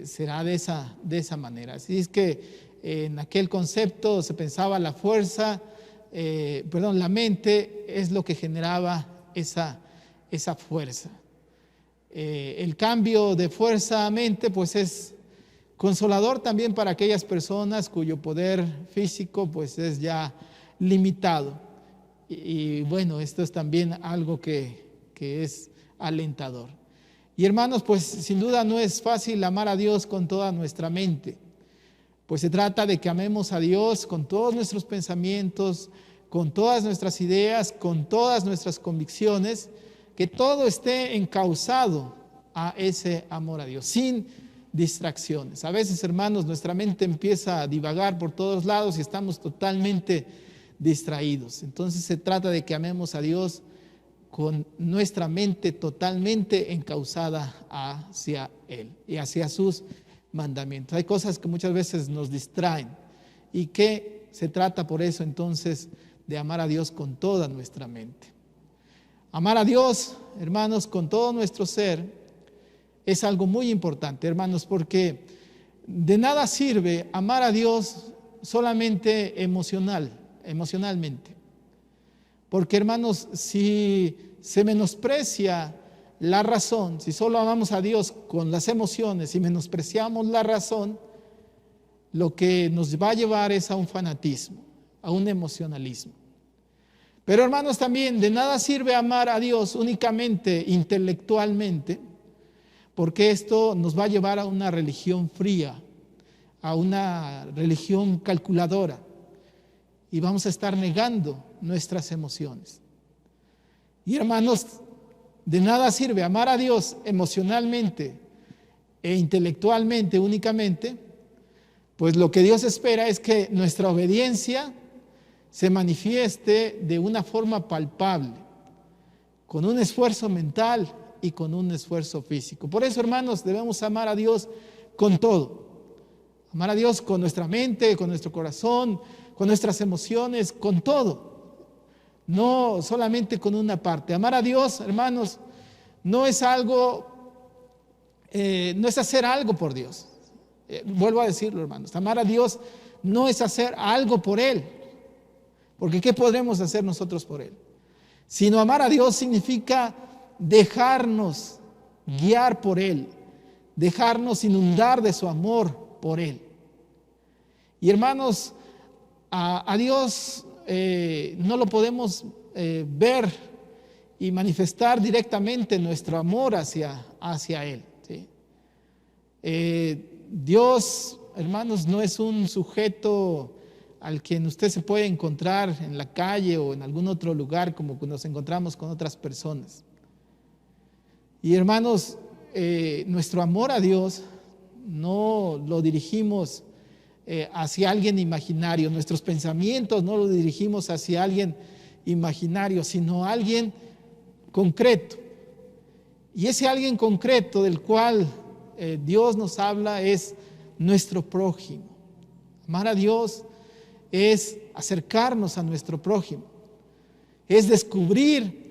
será de esa manera. Así es que en aquel concepto se pensaba la mente es lo que generaba esa fuerza. El cambio de fuerza a mente pues es consolador también para aquellas personas cuyo poder físico pues es ya limitado. Y bueno, esto es también algo que es alentador. Y hermanos, pues sin duda no es fácil amar a Dios con toda nuestra mente, pues se trata de que amemos a Dios con todos nuestros pensamientos, con todas nuestras ideas, con todas nuestras convicciones, que todo esté encauzado a ese amor a Dios, sin distracciones. A veces, hermanos, nuestra mente empieza a divagar por todos lados y estamos totalmente distraídos. Entonces se trata de que amemos a Dios con nuestra mente totalmente encauzada hacia Él y hacia sus mandamientos. Hay cosas que muchas veces nos distraen y que se trata por eso entonces de amar a Dios con toda nuestra mente. Amar a Dios, hermanos, con todo nuestro ser es algo muy importante, hermanos, porque de nada sirve amar a Dios solamente emocionalmente. Porque, hermanos, si se menosprecia la razón, si solo amamos a Dios con las emociones y menospreciamos la razón, lo que nos va a llevar es a un fanatismo, a un emocionalismo. Pero, hermanos, también de nada sirve amar a Dios únicamente intelectualmente, porque esto nos va a llevar a una religión fría, a una religión calculadora, y vamos a estar negando nuestras emociones. Y hermanos, de nada sirve amar a Dios emocionalmente e intelectualmente únicamente, pues lo que Dios espera es que nuestra obediencia se manifieste de una forma palpable, con un esfuerzo mental y con un esfuerzo físico. Por eso, hermanos, debemos amar a Dios con todo. Amar a Dios con nuestra mente, con nuestro corazón, con nuestras emociones, con todo. No solamente con una parte. Amar a Dios, hermanos, no es hacer algo por Dios. Vuelvo a decirlo, hermanos. Amar a Dios no es hacer algo por Él. Porque ¿qué podremos hacer nosotros por Él? Sino amar a Dios significa dejarnos guiar por Él, dejarnos inundar de su amor por Él. Y hermanos, a Dios no lo podemos ver y manifestar directamente nuestro amor hacia Él, ¿sí? Dios, hermanos, no es un sujeto al quien usted se puede encontrar en la calle o en algún otro lugar como nos encontramos con otras personas. Y hermanos, nuestro amor a Dios no lo dirigimos hacia alguien imaginario, nuestros pensamientos no los dirigimos hacia alguien imaginario, sino a alguien concreto. Y ese alguien concreto del cual Dios nos habla es nuestro prójimo. Amar a Dios es acercarnos a nuestro prójimo, es descubrir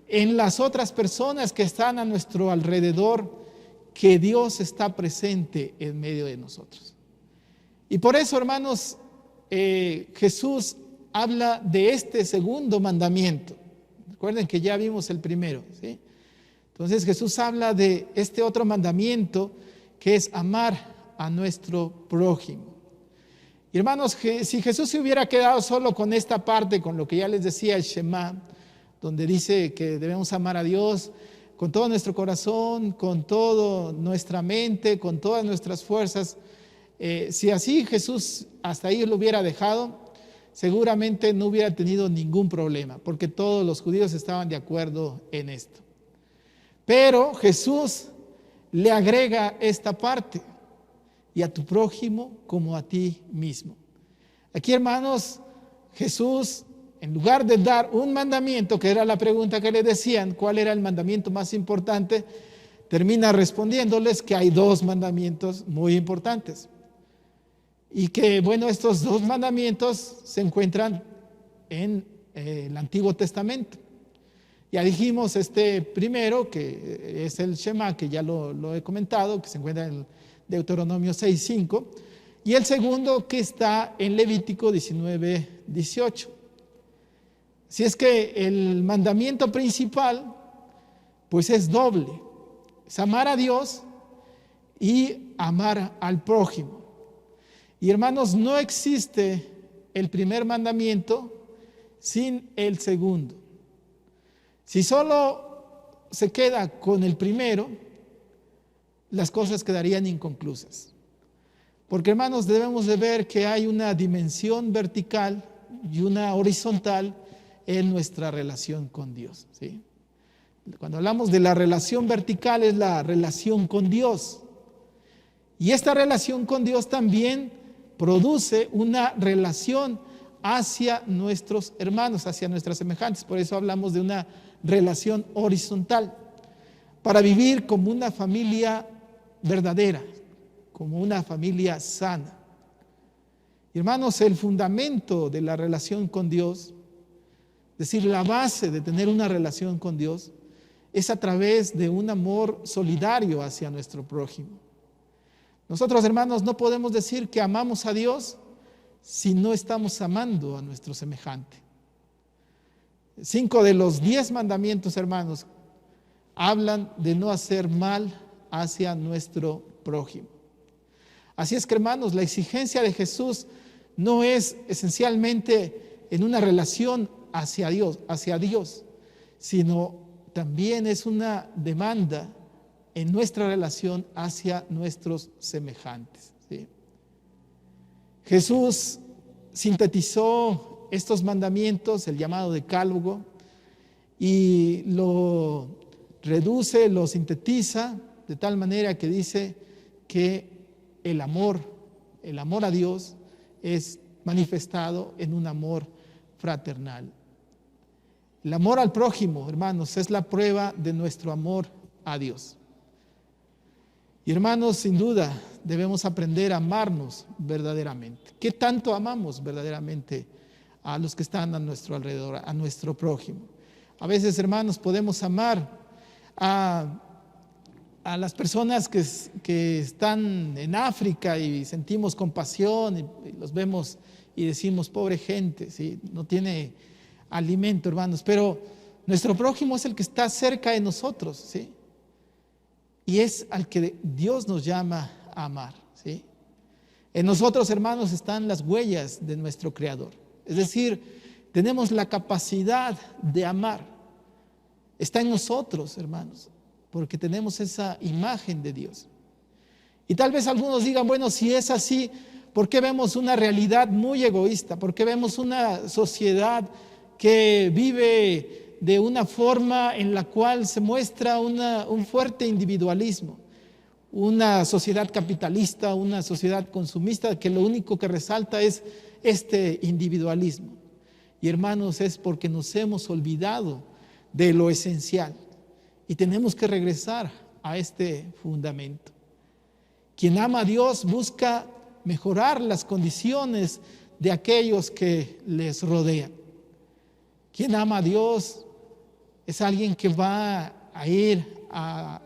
en las otras personas que están a nuestro alrededor que Dios está presente en medio de nosotros. Y por eso, hermanos, Jesús habla de este segundo mandamiento. Recuerden que ya vimos el primero, ¿sí? Entonces Jesús habla de este otro mandamiento que es amar a nuestro prójimo. Y hermanos, si Jesús se hubiera quedado solo con esta parte, con lo que ya les decía el Shema, donde dice que debemos amar a Dios con todo nuestro corazón, con toda nuestra mente, con todas nuestras fuerzas, si así Jesús hasta ahí lo hubiera dejado, seguramente no hubiera tenido ningún problema, porque todos los judíos estaban de acuerdo en esto. Pero Jesús le agrega esta parte: y a tu prójimo como a ti mismo. Aquí, hermanos, Jesús, en lugar de dar un mandamiento, que era la pregunta que le decían, ¿cuál era el mandamiento más importante?, termina respondiéndoles que hay dos mandamientos muy importantes. Y que, bueno, estos dos mandamientos se encuentran en el Antiguo Testamento. Ya dijimos este primero, que es el Shema, que ya lo he comentado, que se encuentra en Deuteronomio 6:5, y el segundo que está en Levítico 19:18. Si es que el mandamiento principal, pues es doble: es amar a Dios y amar al prójimo. Y hermanos, no existe el primer mandamiento sin el segundo. Si solo se queda con el primero, las cosas quedarían inconclusas. Porque, hermanos, debemos de ver que hay una dimensión vertical y una horizontal en nuestra relación con Dios, ¿sí? Cuando hablamos de la relación vertical, es la relación con Dios. Y esta relación con Dios también produce una relación hacia nuestros hermanos, hacia nuestras semejantes. Por eso hablamos de una relación horizontal, para vivir como una familia verdadera, como una familia sana. Y hermanos, el fundamento de la relación con Dios, es decir, la base de tener una relación con Dios, es a través de un amor solidario hacia nuestro prójimo. Nosotros, hermanos, no podemos decir que amamos a Dios si no estamos amando a nuestro semejante. 5 de los 10 mandamientos, hermanos, hablan de no hacer mal hacia nuestro prójimo. Así es que, hermanos, la exigencia de Jesús no es esencialmente en una relación hacia Dios, sino también es una demanda en nuestra relación hacia nuestros semejantes, ¿sí? Jesús sintetizó estos mandamientos, el llamado decálogo, y lo reduce, lo sintetiza de tal manera que dice que el amor a Dios es manifestado en un amor fraternal. El amor al prójimo, hermanos, es la prueba de nuestro amor a Dios. Y hermanos, sin duda debemos aprender a amarnos verdaderamente. ¿Qué tanto amamos verdaderamente a los que están a nuestro alrededor, a nuestro prójimo? A veces, hermanos, podemos amar a las personas que están en África y sentimos compasión y los vemos y decimos, pobre gente, ¿sí? No tiene alimento, hermanos, pero nuestro prójimo es el que está cerca de nosotros, ¿sí? Y es al que Dios nos llama a amar, ¿sí? En nosotros, hermanos, están las huellas de nuestro Creador. Es decir, tenemos la capacidad de amar. Está en nosotros, hermanos, porque tenemos esa imagen de Dios. Y tal vez algunos digan, bueno, si es así, ¿por qué vemos una realidad muy egoísta? ¿Por qué vemos una sociedad que vive de una forma en la cual se muestra un fuerte individualismo? Una sociedad capitalista, una sociedad consumista que lo único que resalta es este individualismo. Y hermanos, es porque nos hemos olvidado de lo esencial y tenemos que regresar a este fundamento. Quien ama a Dios busca mejorar las condiciones de aquellos que les rodean. Quien ama a Dios es alguien que va a ir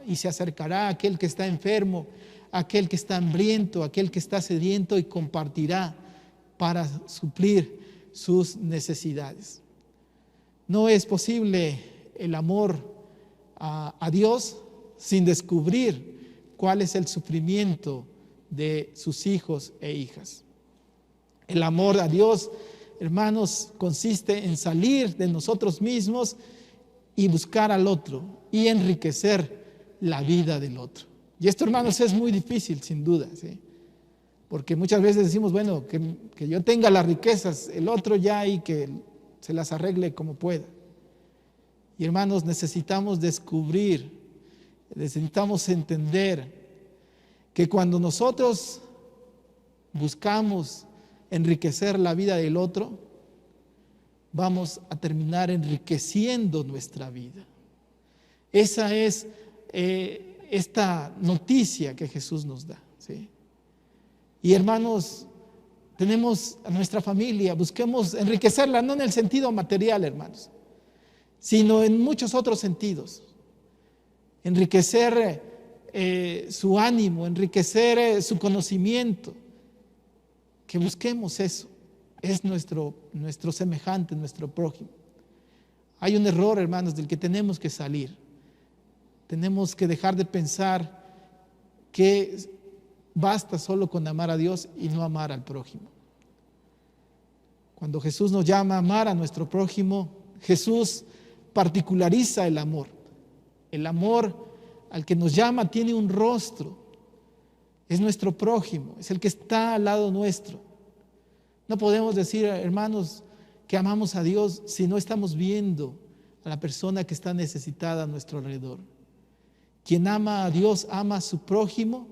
y se acercará a aquel que está enfermo, a aquel que está hambriento, a aquel que está sediento y compartirá para suplir sus necesidades. No es posible el amor a Dios sin descubrir cuál es el sufrimiento de sus hijos e hijas. El amor a Dios, hermanos, consiste en salir de nosotros mismos y buscar al otro y enriquecer la vida del otro. Y esto, hermanos, es muy difícil, sin duda, ¿sí? Porque muchas veces decimos, bueno, que yo tenga las riquezas, el otro ya y que se las arregle como pueda. Y hermanos, necesitamos descubrir, necesitamos entender que cuando nosotros buscamos enriquecer la vida del otro, vamos a terminar enriqueciendo nuestra vida. Esa es esta noticia que Jesús nos da, ¿sí? Y hermanos, tenemos a nuestra familia, busquemos enriquecerla, no en el sentido material, hermanos, sino en muchos otros sentidos. Enriquecer su ánimo, enriquecer su conocimiento. Que busquemos eso. Es nuestro semejante, nuestro prójimo. Hay un error, hermanos, del que tenemos que salir. Tenemos que dejar de pensar que basta solo con amar a Dios y no amar al prójimo. Cuando Jesús nos llama a amar a nuestro prójimo, Jesús particulariza el amor. El amor al que nos llama tiene un rostro. Es nuestro prójimo, es el que está al lado nuestro. No podemos decir, hermanos, que amamos a Dios si no estamos viendo a la persona que está necesitada a nuestro alrededor. Quien ama a Dios ama a su prójimo.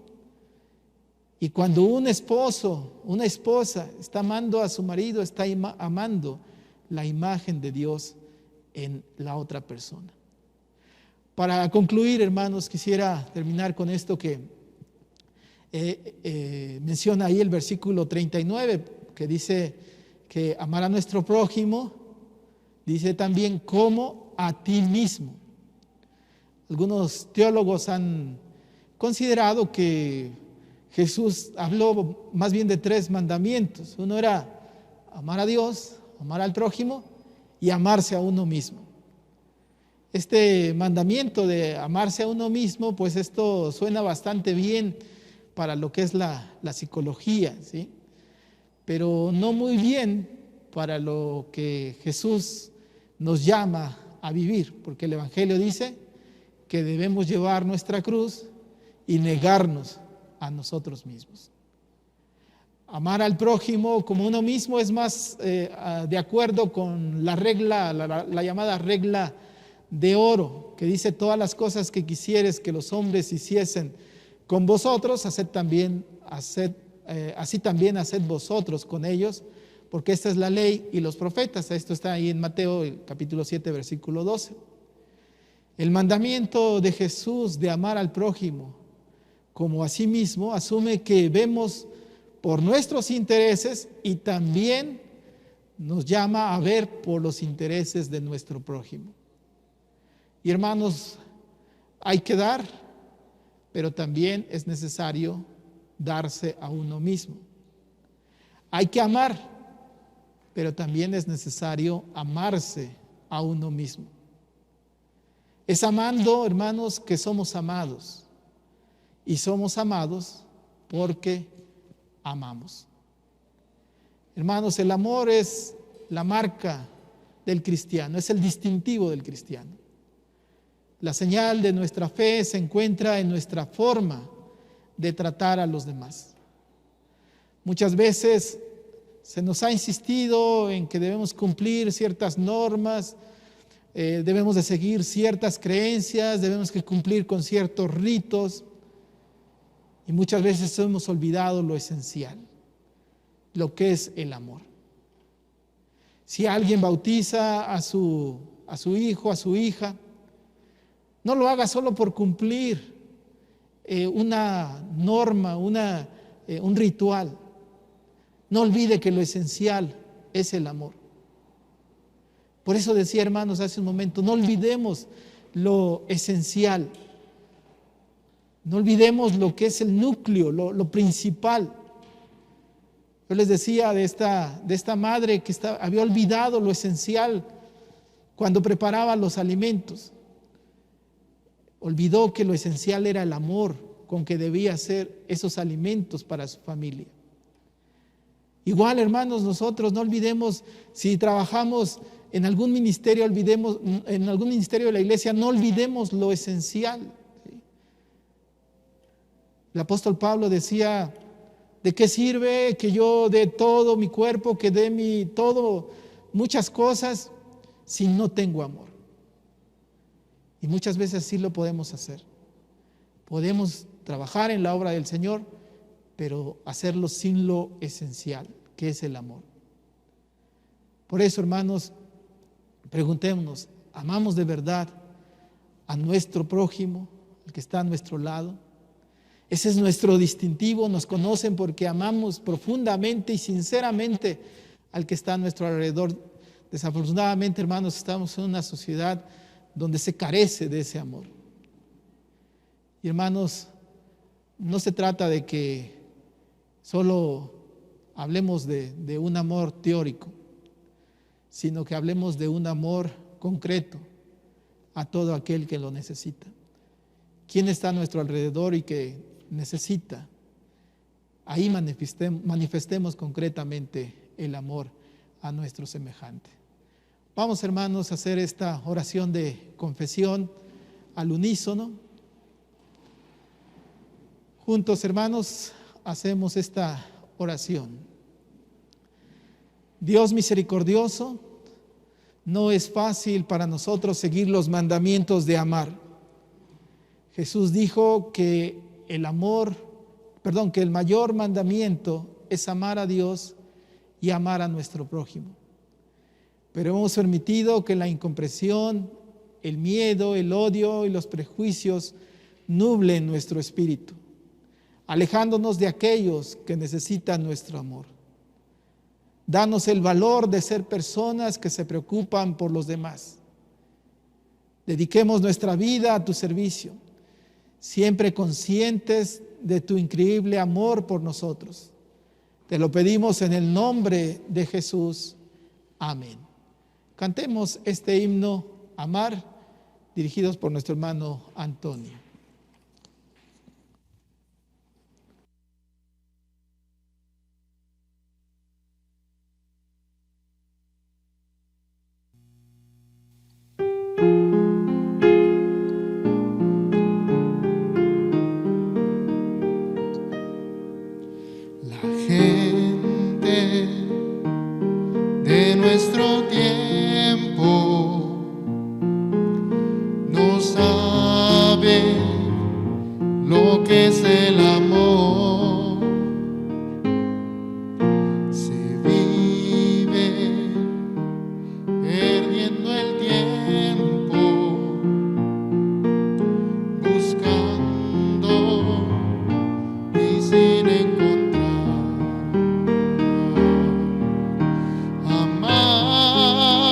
Y cuando un esposo, una esposa está amando a su marido, está amando la imagen de Dios en la otra persona. Para concluir, hermanos, quisiera terminar con esto que menciona ahí el versículo 39, que dice que amar a nuestro prójimo, dice también como a ti mismo. Algunos teólogos han considerado que Jesús habló más bien de 3 mandamientos. Uno era amar a Dios, amar al prójimo y amarse a uno mismo. Este mandamiento de amarse a uno mismo, pues esto suena bastante bien para lo que es la psicología, ¿sí? Pero no muy bien para lo que Jesús nos llama a vivir, porque el Evangelio dice que debemos llevar nuestra cruz y negarnos a nosotros mismos. Amar al prójimo como uno mismo es más de acuerdo con la regla, la llamada regla de oro, que dice: todas las cosas que quisieres que los hombres hiciesen con vosotros, así también haced vosotros con ellos, porque esta es la ley y los profetas. Esto está ahí en Mateo, el capítulo 7, versículo 12. El mandamiento de Jesús de amar al prójimo como a sí mismo asume que vemos por nuestros intereses y también nos llama a ver por los intereses de nuestro prójimo. Y hermanos, hay que dar, pero también es necesario darse a uno mismo. Hay que amar, pero también es necesario amarse a uno mismo. Es amando, hermanos, que somos amados. Y somos amados porque amamos. Hermanos, el amor es la marca del cristiano, es el distintivo del cristiano. La señal de nuestra fe se encuentra en nuestra forma de tratar a los demás. Muchas veces se nos ha insistido en que debemos cumplir ciertas normas, debemos de seguir ciertas creencias, debemos de cumplir con ciertos ritos, y muchas veces hemos olvidado lo esencial, lo que es el amor. Si alguien bautiza a su hijo, a su hija, no lo haga solo por cumplir una norma, un ritual. No olvide que lo esencial es el amor. Por eso decía, hermanos, hace un momento, no olvidemos lo esencial. No olvidemos lo que es el núcleo, lo principal. Yo les decía de esta madre que había olvidado lo esencial cuando preparaba los alimentos. Olvidó que lo esencial era el amor con que debía hacer esos alimentos para su familia. Igual, hermanos, nosotros no olvidemos, si trabajamos en algún ministerio, en algún ministerio de la iglesia, no olvidemos lo esencial. El apóstol Pablo decía, ¿de qué sirve que yo dé todo mi cuerpo, que dé muchas cosas, si no tengo amor? Y muchas veces sí lo podemos hacer. Podemos trabajar en la obra del Señor, pero hacerlo sin lo esencial, que es el amor. Por eso, hermanos, preguntémonos, ¿amamos de verdad a nuestro prójimo, el que está a nuestro lado? Ese es nuestro distintivo, nos conocen porque amamos profundamente y sinceramente al que está a nuestro alrededor. Desafortunadamente, hermanos, estamos en una sociedad donde se carece de ese amor. Y hermanos, no se trata de que solo hablemos de un amor teórico, sino que hablemos de un amor concreto a todo aquel que lo necesita. ¿Quién está a nuestro alrededor y que necesita? Ahí manifestemos concretamente el amor a nuestro semejante. Vamos, hermanos, a hacer esta oración de confesión al unísono. Juntos, hermanos, hacemos esta oración. Dios misericordioso, no es fácil para nosotros seguir los mandamientos de amar. Jesús dijo que el mayor mandamiento es amar a Dios y amar a nuestro prójimo. Pero hemos permitido que la incomprensión, el miedo, el odio y los prejuicios nublen nuestro espíritu, alejándonos de aquellos que necesitan nuestro amor. Danos el valor de ser personas que se preocupan por los demás. Dediquemos nuestra vida a tu servicio, siempre conscientes de tu increíble amor por nosotros. Te lo pedimos en el nombre de Jesús. Amén. Cantemos este himno, Amar, dirigidos por nuestro hermano Antonio. La gente de nuestro tiempo no sabe lo que es el amor. Se vive perdiendo el tiempo, buscando y sin encontrar. Amar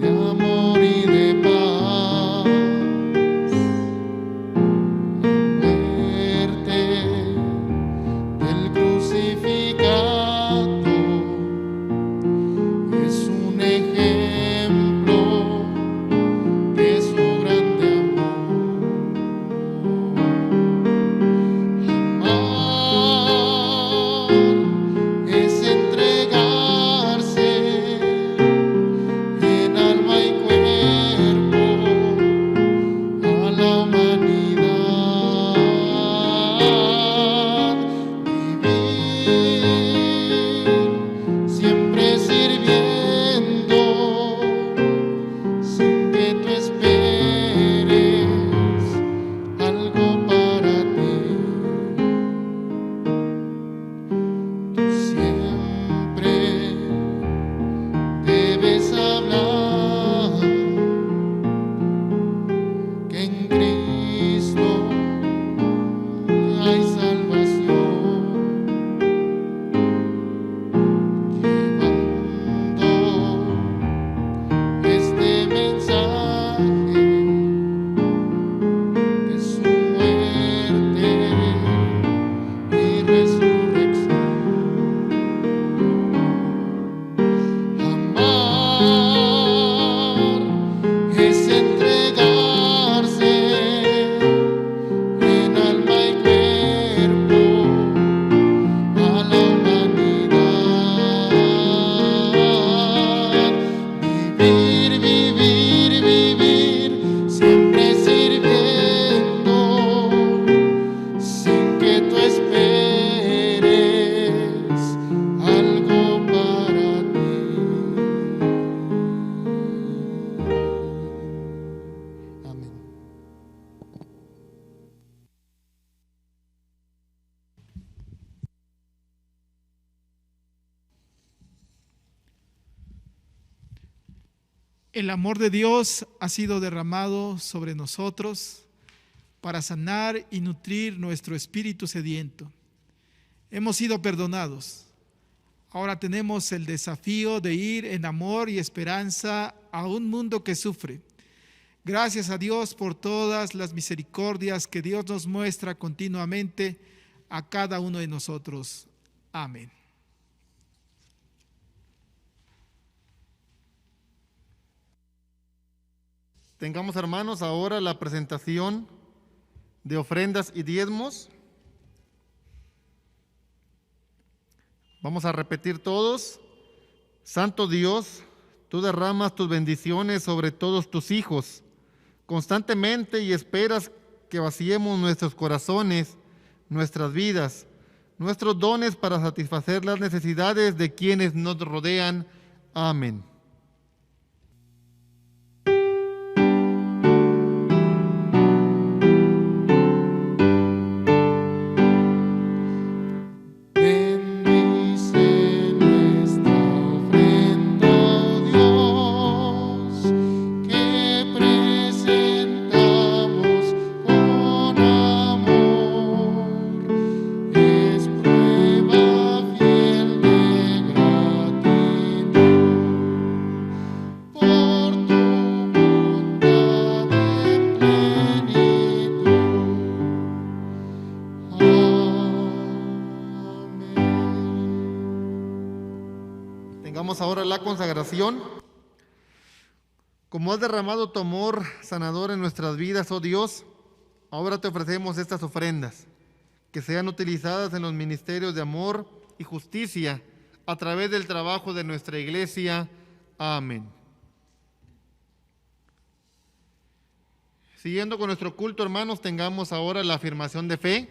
de amor y de paz. La muerte del crucificado es un ejemplo de su grande amor. Amar es entregarse en alma y cuerpo a la humanidad. Vivir siempre sirviendo sin que tú esperes algo para ti. Tú siempre debes hablar que en Cristo hay salvación, llevando este mensaje de su muerte y resurrección. Amar es entregarse en alma y cuerpo a la humanidad. Vivir, vivir, vivir, siempre sirviendo sin que tú esperes algo para ti. Amén. El amor de Dios ha sido derramado sobre nosotros para sanar y nutrir nuestro espíritu sediento. Hemos sido perdonados. Ahora tenemos el desafío de ir en amor y esperanza a un mundo que sufre. Gracias a Dios por todas las misericordias que Dios nos muestra continuamente a cada uno de nosotros. Amén. Tengamos, hermanos, ahora la presentación de ofrendas y diezmos. Vamos a repetir todos. Santo Dios, tú derramas tus bendiciones sobre todos tus hijos constantemente y esperas que vaciemos nuestros corazones, nuestras vidas, nuestros dones para satisfacer las necesidades de quienes nos rodean. Amén. Bendice nuestra ofrenda, oh Dios, que presentamos con amor. Es prueba fiel de gratitud por tu bondad en plenitud. Amén. Tengamos ahora la consagración. Como has derramado tu amor sanador en nuestras vidas, oh Dios, ahora te ofrecemos estas ofrendas, que sean utilizadas en los ministerios de amor y justicia a través del trabajo de nuestra iglesia. Amén. Siguiendo con nuestro culto, hermanos, tengamos ahora la afirmación de fe,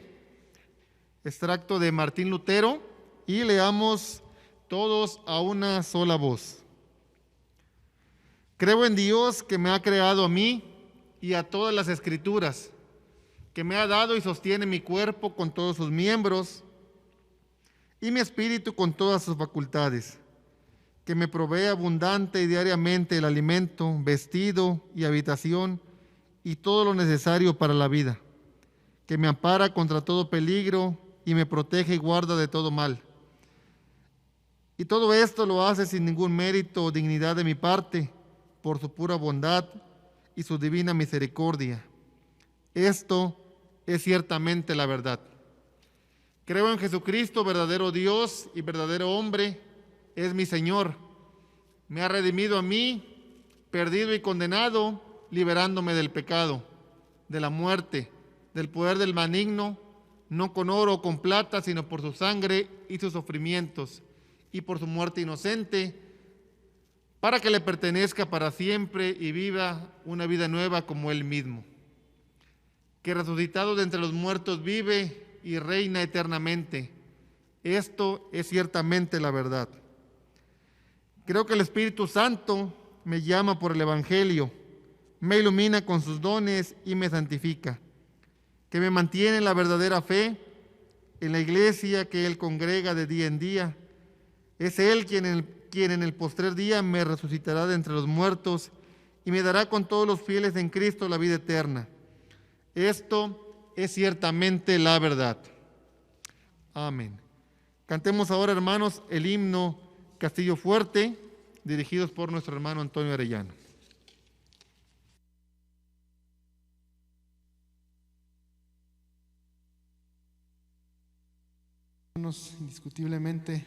extracto de Martín Lutero, y leamos todos a una sola voz. Creo en Dios que me ha creado a mí y a todas las escrituras, que me ha dado y sostiene mi cuerpo con todos sus miembros y mi espíritu con todas sus facultades, que me provee abundante y diariamente el alimento, vestido y habitación y todo lo necesario para la vida, que me ampara contra todo peligro y me protege y guarda de todo mal. Y todo esto lo hace sin ningún mérito o dignidad de mi parte, por su pura bondad y su divina misericordia. Esto es ciertamente la verdad. Creo en Jesucristo, verdadero Dios y verdadero hombre, es mi Señor. Me ha redimido a mí, perdido y condenado, liberándome del pecado, de la muerte, del poder del maligno, no con oro o con plata, sino por su sangre y sus sufrimientos, y por su muerte inocente, para que le pertenezca para siempre y viva una vida nueva como Él mismo, que resucitado de entre los muertos vive y reina eternamente. Esto es ciertamente la verdad. Creo que el Espíritu Santo me llama por el Evangelio, me ilumina con sus dones y me santifica, que me mantiene en la verdadera fe, en la iglesia que Él congrega de día en día. Es Él quien en el postrer día me resucitará de entre los muertos y me dará con todos los fieles en Cristo la vida eterna. Esto es ciertamente la verdad. Amén. Cantemos ahora, hermanos, el himno Castillo Fuerte, dirigidos por nuestro hermano Antonio Arellano. Indiscutiblemente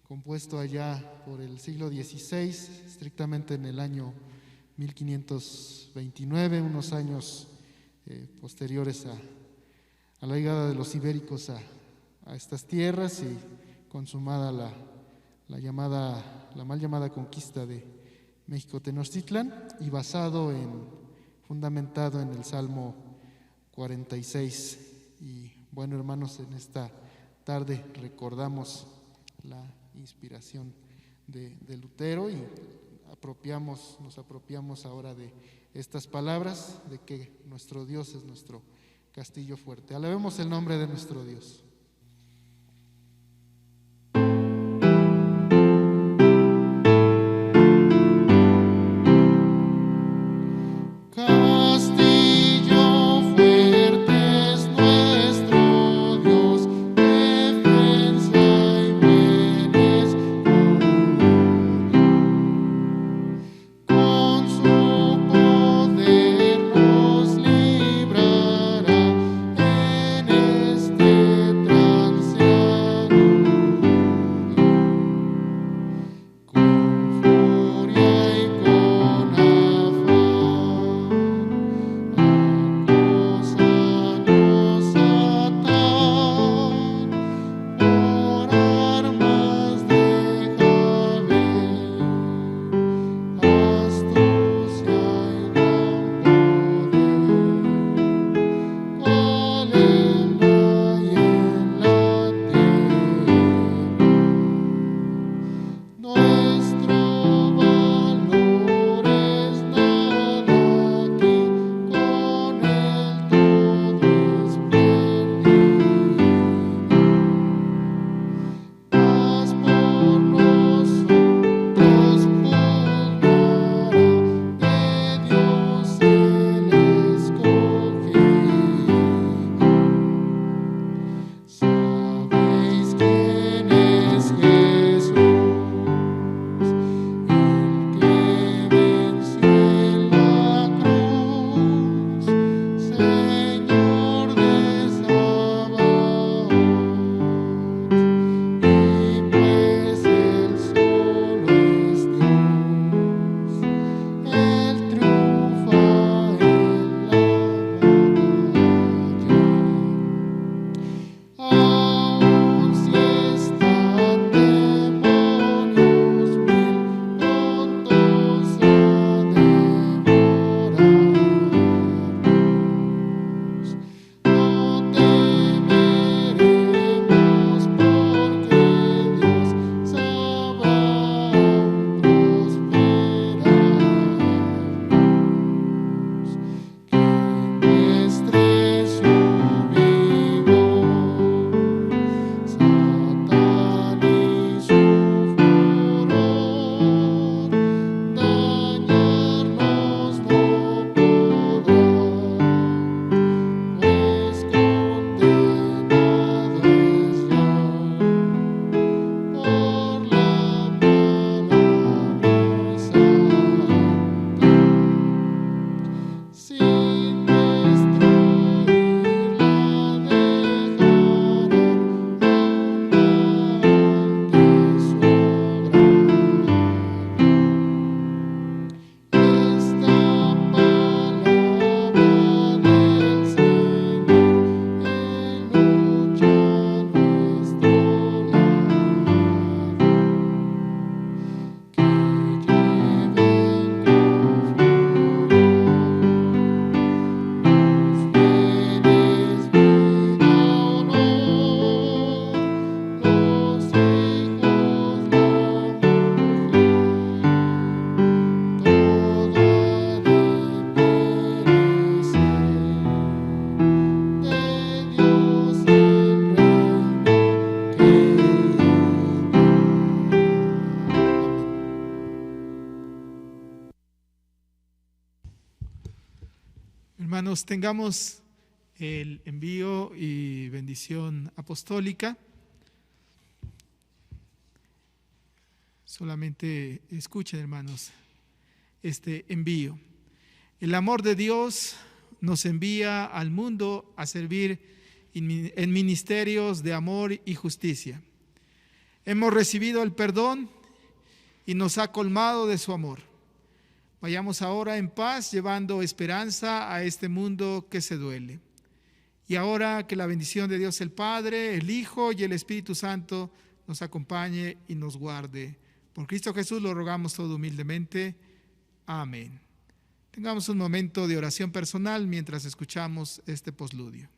compuesto allá por el siglo XVI, estrictamente en el año 1529, unos años posteriores a la llegada de los ibéricos a estas tierras y consumada la mal llamada conquista de México-Tenochtitlan, y fundamentado en el Salmo 46. Y bueno, hermanos, en esta tarde recordamos la inspiración de Lutero y nos apropiamos ahora de estas palabras, de que nuestro Dios es nuestro castillo fuerte. Alabemos el nombre de nuestro Dios. Librará en este Hermanos, tengamos el envío y bendición apostólica. Solamente escuchen, hermanos, este envío. El amor de Dios nos envía al mundo a servir en ministerios de amor y justicia. Hemos recibido el perdón y nos ha colmado de su amor. Vayamos ahora en paz, llevando esperanza a este mundo que se duele. Y ahora que la bendición de Dios el Padre, el Hijo y el Espíritu Santo nos acompañe y nos guarde. Por Cristo Jesús lo rogamos todo humildemente. Amén. Tengamos un momento de oración personal mientras escuchamos este posludio.